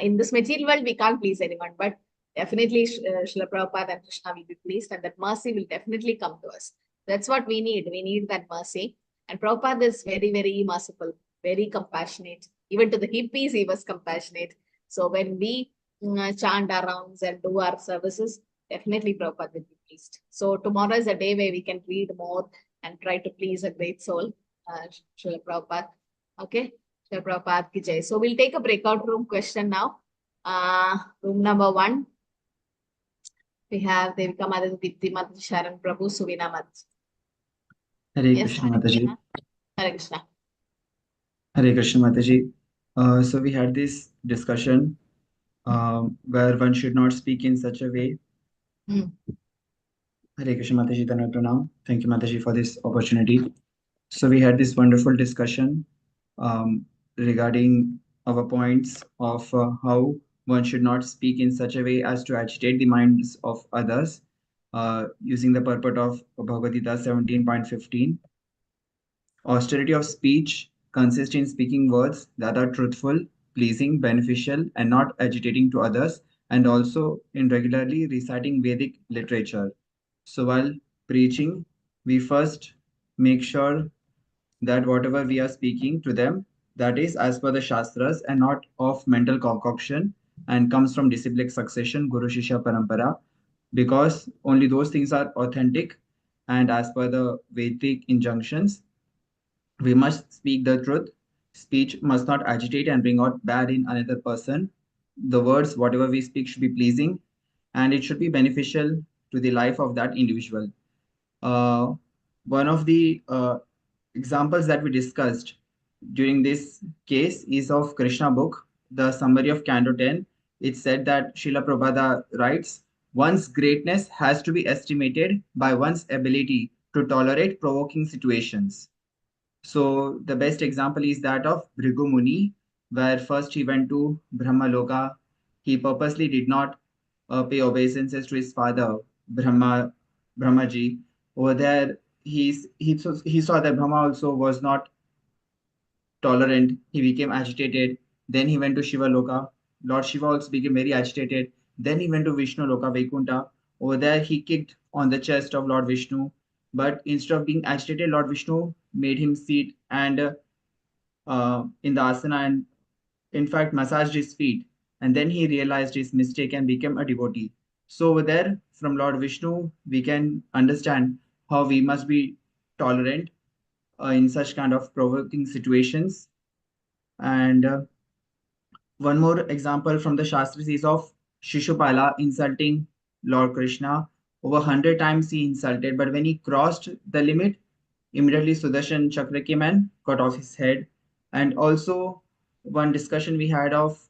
Speaker 1: in this material world, we can't please anyone, but definitely Srila Prabhupada and Krishna will be pleased, and that mercy will definitely come to us. That's what we need. We need that mercy. And Prabhupada is very, very merciful, very compassionate. Even to the hippies, he was compassionate. So when we chant our rounds and do our services, definitely Prabhupada will be pleased. So tomorrow is a day where we can read more and try to please a great soul, Srila Prabhupada. Okay, Srila Prabhupada ki jai. So we'll take a breakout room question now. Room number 1. We have Devika Mataji, Dipti Mataji, Sharan Prabhu, Suvina Mataji.
Speaker 9: Hare
Speaker 1: Yes,
Speaker 9: Krishna Mataji.
Speaker 1: Hare Krishna.
Speaker 9: Hare Krishna Mataji. So we had this discussion where one should not speak in such a way. Hare Krishna Mataji, Dhanavad Pranam. Thank you Mataji for this opportunity. So we had this wonderful discussion regarding our points of how one should not speak in such a way as to agitate the minds of others, using the purport of Bhagavad Gita 17.15. Austerity of speech consists in speaking words that are truthful, pleasing, beneficial, and not agitating to others, and also in regularly reciting Vedic literature. So while preaching, we first make sure that whatever we are speaking to them, that is as per the Shastras and not of mental concoction, and comes from disciplic succession, Guru Shishya Parampara, because only those things are authentic and as per the Vedic injunctions. We must speak the truth. Speech must not agitate and bring out bad in another person. The words, whatever we speak, should be pleasing, and it should be beneficial to the life of that individual. One of the examples that we discussed during this case is of Krishna book, the summary of Canto 10. It said that Srila Prabhupada writes, one's greatness has to be estimated by one's ability to tolerate provoking situations. So the best example is that of Bhrigu Muni, where first he went to Brahma Loka. He purposely did not pay obeisances to his father, Brahmaji. Over there, he saw that Brahma also was not tolerant. He became agitated. Then he went to Shiva Loka. Lord Shiva also became very agitated. Then he went to Vishnu Loka, Vaikunta. Over there, he kicked on the chest of Lord Vishnu. But instead of being agitated, Lord Vishnu made him sit and in the asana, and in fact massaged his feet. And then he realized his mistake and became a devotee. So over there, from Lord Vishnu, we can understand how we must be tolerant in such kind of provoking situations. And one more example from the Shastris is of Shishupala insulting Lord Krishna. Over 100 times he insulted, but when he crossed the limit, immediately Sudarshan Chakra came and cut off his head. And also one discussion we had of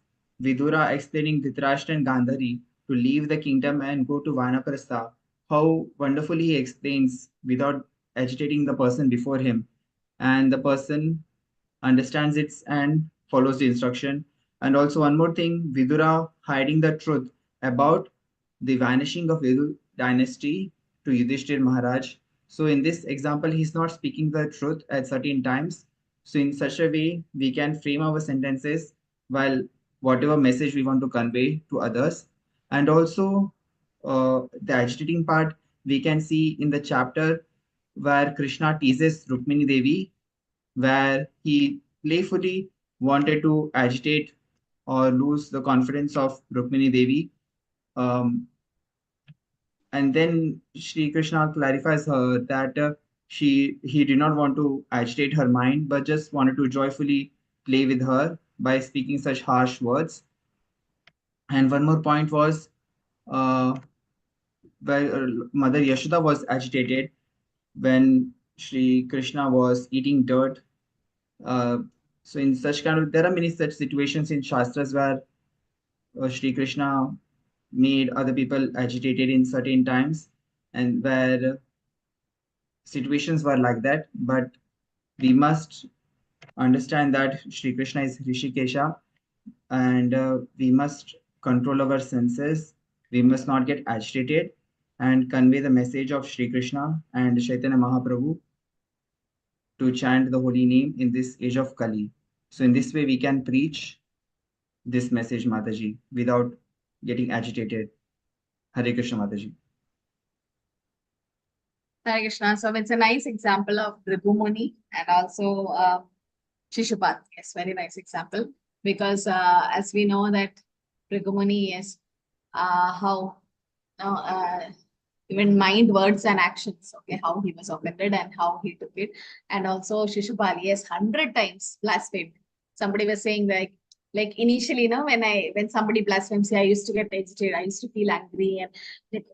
Speaker 9: Vidura explaining Dhritarashtra and Gandhari to leave the kingdom and go to Vanaprastha. How wonderfully he explains without agitating the person before him. And the person understands it and follows the instruction. And also one more thing, Vidura hiding the truth about the vanishing of Vidu dynasty to Yudhishthir Maharaj. So in this example, he's not speaking the truth at certain times. So in such a way, we can frame our sentences while whatever message we want to convey to others. And also the agitating part, we can see in the chapter where Krishna teases Rukmini Devi, where he playfully wanted to agitate or lose the confidence of Rukmini Devi. And then Shri Krishna clarifies her that he did not want to agitate her mind, but just wanted to joyfully play with her by speaking such harsh words. And one more point was where Mother Yashoda was agitated when Shri Krishna was eating dirt. So in such kind of, there are many such situations in Shastras where Shri Krishna made other people agitated in certain times, and where situations were like that. But we must understand that Shri Krishna is Rishikesha, and we must control our senses. We must not get agitated and convey the message of Shri Krishna and Chaitanya Mahaprabhu to chant the holy name in this age of Kali. So in this way, we can preach this message, Mataji, without getting agitated. Hare Krishna, Mataji.
Speaker 1: Hare Krishna. So it's a nice example of Bhrigu and also Shishupal. Yes, very nice example. Because as we know that Bhrigu is how even mind, words, and actions, okay, how he was offended and how he took it. And also Shishupal, yes, 100 times blasphemed. Somebody was saying like initially, when somebody blasphemes, I used to get agitated, I used to feel angry and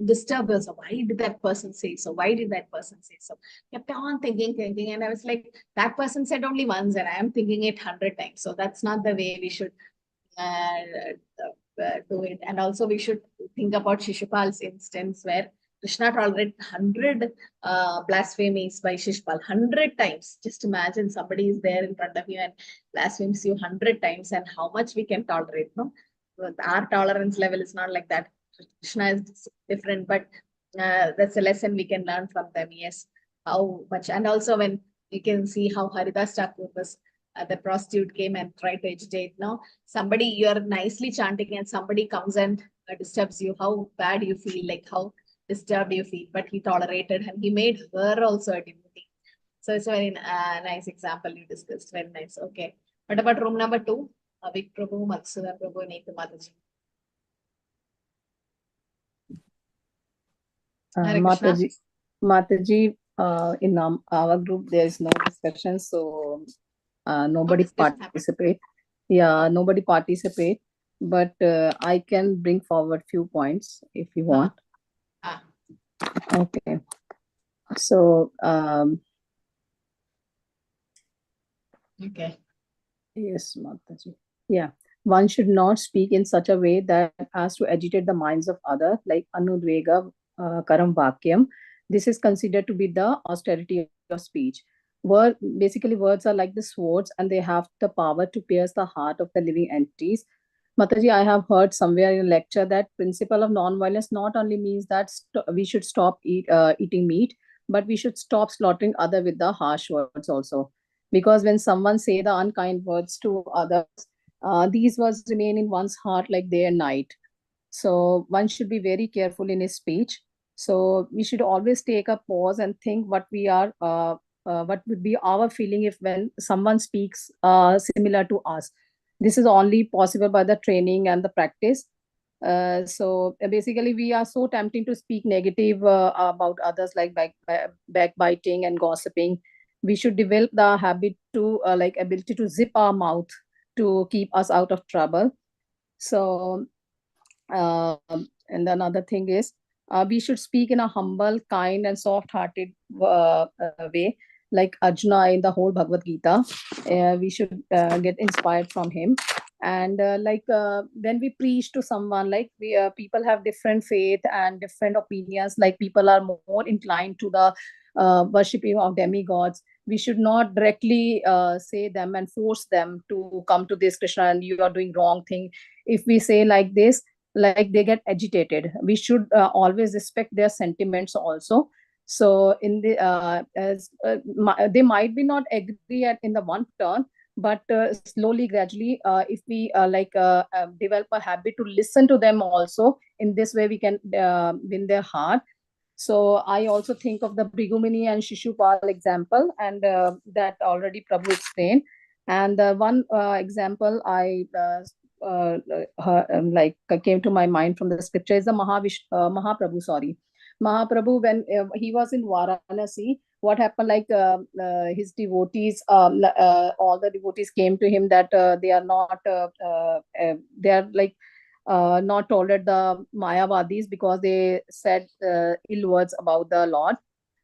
Speaker 1: disturbed. So why did that person say so? Why did that person say so? Kept on thinking, and I was like, that person said only once, and I am thinking it 100 times. So that's not the way we should do it. And also we should think about Shishupal's instance where Krishna tolerated 100 blasphemies by Shishupal 100 times. Just imagine somebody is there in front of you and blasphemes you 100 times, and how much we can tolerate. No, our tolerance level is not like that. Krishna is different, but that's a lesson we can learn from them. Yes, how much. And also when you can see how Haridas Thakur was, the prostitute came and tried to agitate. No, somebody, you're nicely chanting and somebody comes and disturbs you. How bad you feel, like how disturbed you feel, but he tolerated and he made her also a devotee. So it's a very nice example you discussed. Very nice. Okay. What about room number 2? Avik Prabhu, Matsuda Prabhu, Neetu Mataji. Hare Krishna.
Speaker 2: Mataji, in our group, there is no discussion, so nobody
Speaker 1: discussion
Speaker 2: participate. Yeah, nobody participate, but I can bring forward few points if you want. Okay. So,
Speaker 1: okay.
Speaker 2: Yes, Mataji. Yeah. One should not speak in such a way that as to agitate the minds of others, like Anudvega Karam Vakyam. This is considered to be the austerity of speech. Basically, words are like the swords and they have the power to pierce the heart of the living entities. Mataji, I have heard somewhere in a lecture that principle of non-violence not only means that we should stop eating meat, but we should stop slaughtering others with the harsh words also. Because when someone say the unkind words to others, these words remain in one's heart like day and night. So one should be very careful in his speech. So we should always take a pause and think what would be our feeling if when someone speaks similar to us. This is only possible by the training and the practice. So basically, we are so tempting to speak negative about others, like backbiting and gossiping. We should develop the habit to ability to zip our mouth to keep us out of trouble. So, and another thing is, we should speak in a humble, kind, and soft-hearted way, like Arjuna in the whole Bhagavad Gita. We should get inspired from him. And when we preach to someone, like people have different faith and different opinions, like people are more inclined to the worshipping of demigods. We should not directly say them and force them to come to this Krishna and you are doing wrong thing. If we say like this, like they get agitated. We should always respect their sentiments also. So in the they might be not agree in the one turn, but slowly, gradually, if we develop a habit to listen to them also, in this way we can win their heart. So I also think of the Brigumini and Shishupal example, and that already Prabhu explained. And one example I came to my mind from the scripture is the Mahaprabhu. Sorry, Mahaprabhu, when he was in Varanasi, what happened? His devotees, all the devotees came to him that they are not, they are not tolerate the Mayavadis because they said ill words about the Lord.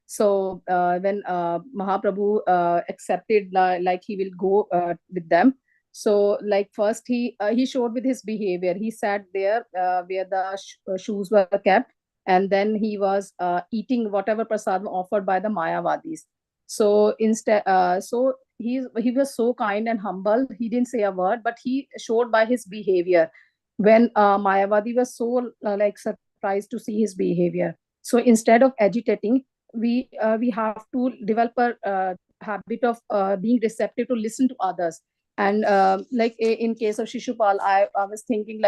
Speaker 2: So when Mahaprabhu accepted like he will go with them. So first he showed with his behavior. He sat there where the shoes were kept, and then he was eating whatever prasadam offered by the Mayavadis. So instead, so he was so kind and humble. He didn't say a word, but he showed by his behavior. When Mayavadi was so surprised to see his behavior. So instead of agitating, we have to develop a habit of being receptive to listen to others. And in case of Shishupal, I was thinking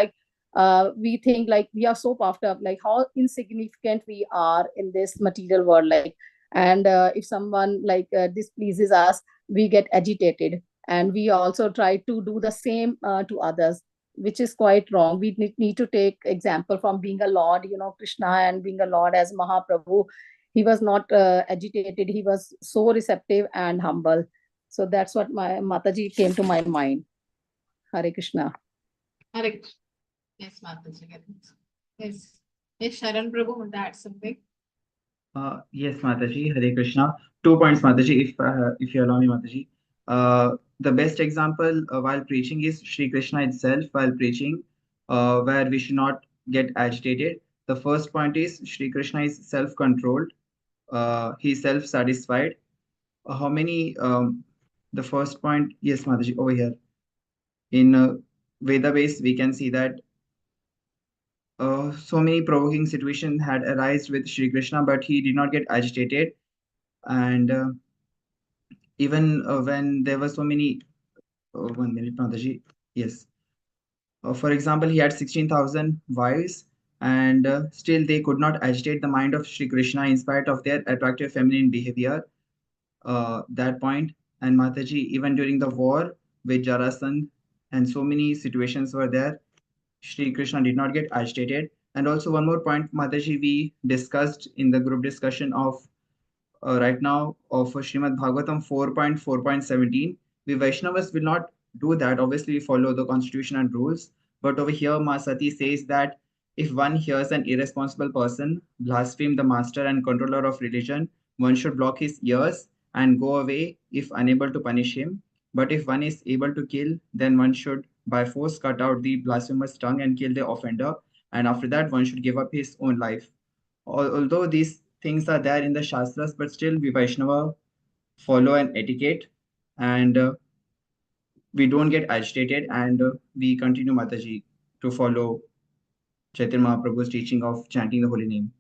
Speaker 2: we think we are so puffed up, how insignificant we are in this material world. And if someone displeases us, we get agitated, and we also try to do the same to others, which is quite wrong. We need to take example from being a Lord, Krishna, and being a Lord as Mahaprabhu. He was not agitated. He was so receptive and humble. So that's what my Mataji came to my mind. Hare Krishna.
Speaker 1: Hare Krishna. Yes, Mataji. Yes. Yes, Sharan Prabhu, want to add something?
Speaker 9: Yes, Mataji. Hare Krishna. 2 points, Mataji, if you allow me, Mataji. The best example while preaching is Sri Krishna itself while preaching, where we should not get agitated. The first point is Sri Krishna is self-controlled. He is self-satisfied. How many? The first point, yes, Mataji, over here. In Veda base, we can see that so many provoking situations had arisen with Sri Krishna, but he did not get agitated. And even when there were so many, 1 minute, Mataji, yes. For example, he had 16,000 wives, and still they could not agitate the mind of Sri Krishna in spite of their attractive feminine behavior. That point. And Mataji, even during the war with Jarasandh, and so many situations were there, Sri Krishna did not get agitated. And also one more point, Mataji, we discussed in the group discussion of right now of Srimad Bhagavatam 4.4.17. We Vaishnavas will not do that. Obviously, we follow the constitution and rules. But over here, Ma Sati says that if one hears an irresponsible person blaspheme the master and controller of religion, one should block his ears and go away if unable to punish him. But if one is able to kill, then one should by force cut out the blasphemer's tongue and kill the offender. And after that, one should give up his own life. Although these things are there in the Shastras, but still we Vaishnava follow an etiquette, and we don't get agitated, and we continue, Mataji, to follow Chaitanya Mahaprabhu's teaching of chanting the holy name.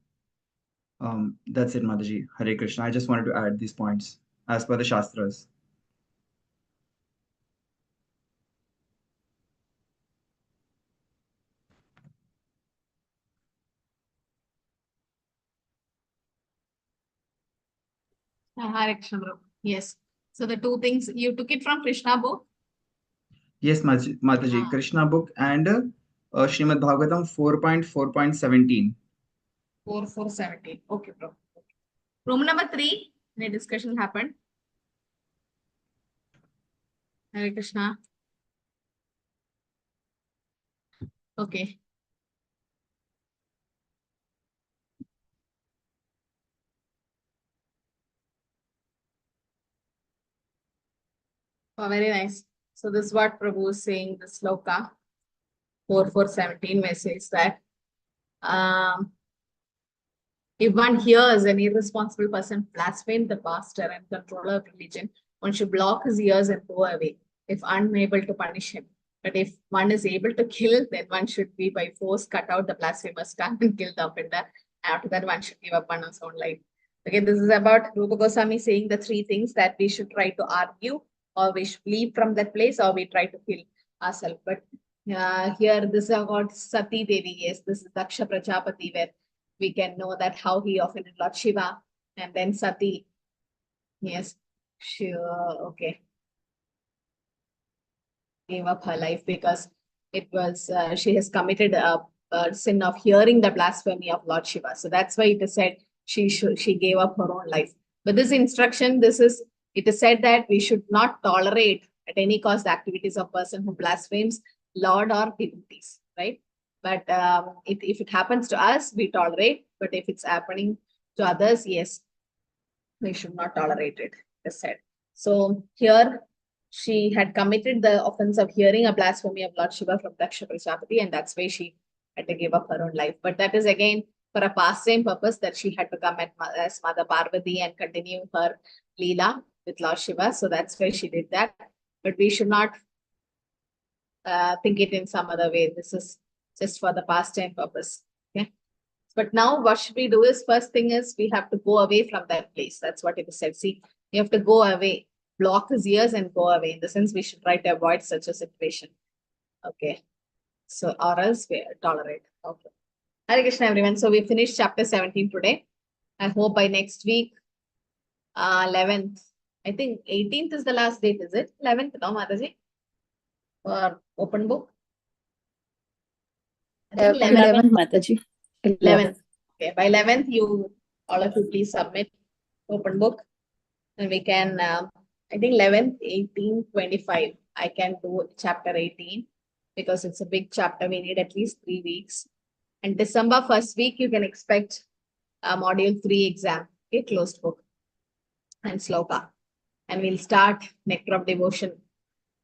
Speaker 9: That's it, Mataji. Hare Krishna. I just wanted to add these points as per the Shastras.
Speaker 1: Hare Krishna, Prabhu. Yes. So the two things, you took it from Krishna book?
Speaker 9: Yes, Mataji. Krishna book and Srimad Bhagavatam 4.4.17.
Speaker 1: 4.4.17. Okay, Prabhu. Room number 3, any discussion happened? Hare Krishna. Okay. Oh, very nice. So this is what Prabhu is saying, the sloka 4.4.17 message that if one hears an irresponsible person blaspheme the master and controller of religion, one should block his ears and go away if unable to punish him. But if one is able to kill, then one should be by force cut out the blasphemer's tongue and kill the offender. After that, one should give up on his own life. Okay, this is about Rupa Goswami saying the three things that we should try to argue, or we should leave from that place, or we try to kill ourselves. But here, this is about Sati Devi. Yes, this is Daksha Prajapati, where we can know that how he offended Lord Shiva, and then Sati. Yes, sure, okay. Gave up her life because it was she has committed a sin of hearing the blasphemy of Lord Shiva. So that's why it is said she gave up her own life. But this instruction, it is said that we should not tolerate at any cost the activities of person who blasphemes Lord or devotees, right? But if it happens to us, we tolerate. But if it's happening to others, yes, we should not tolerate it, it is said. So here she had committed the offense of hearing a blasphemy of Lord Shiva from Daksha Prajapati, and that's why she had to give up her own life. But that is again for a pastime purpose, that she had to come as Mother Parvati and continue her Leela with Lord Shiva. So that's why she did that. But we should not think it in some other way. This is just for the pastime purpose. Okay. But now what should we do is, first thing is we have to go away from that place. That's what it is said. See, you have to go away, block his ears and go away. In the sense, we should try to avoid such a situation. Okay. So, or else we tolerate. Okay. Hare Krishna, everyone. So we finished chapter 17 today. I hope by next week, 11th, I think 18th is the last date, is it? 11th, no, Mataji? For open book? I think
Speaker 2: 11th, Mataji.
Speaker 1: 11th. Okay, by 11th, all of you please submit open book. And we can, I think 11th, 18, 25, I can do chapter 18 because it's a big chapter. We need at least 3 weeks. And December 1st week, you can expect a module 3 exam, okay, closed book and sloka. And we'll start Nectar of Devotion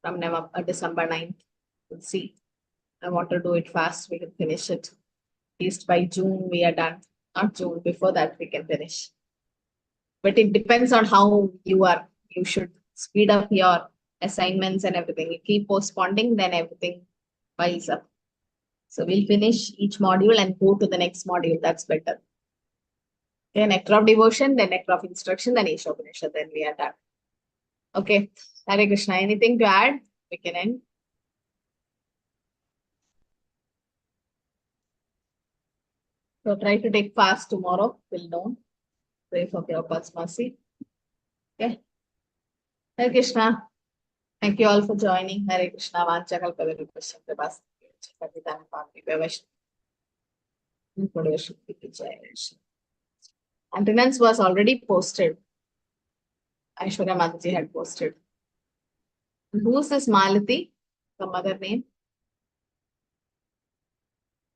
Speaker 1: from December 9th. We'll see. I want to do it fast. We can finish it. At least by June, we are done. Not June, before that we can finish. But it depends on how you are. You should speed up your assignments and everything. You keep postponing, then everything piles up. So we'll finish each module and go to the next module. That's better. Okay, Nectar of Devotion, then Nectar of Instruction, then Isha Upanishad, then we are done. Okay, Hare Krishna. Anything to add? We can end. So try to take fast tomorrow till noon. Pray for Prabhupada's mercy. Okay. Hare Krishna. Thank you all for joining. Hare Krishna. Vancha kalpavelu prashanti bhasti. Chakadidana pampi bevashti. Attendance was already posted. Aishwarya Mataji had posted. Who's this Malati? Some other name?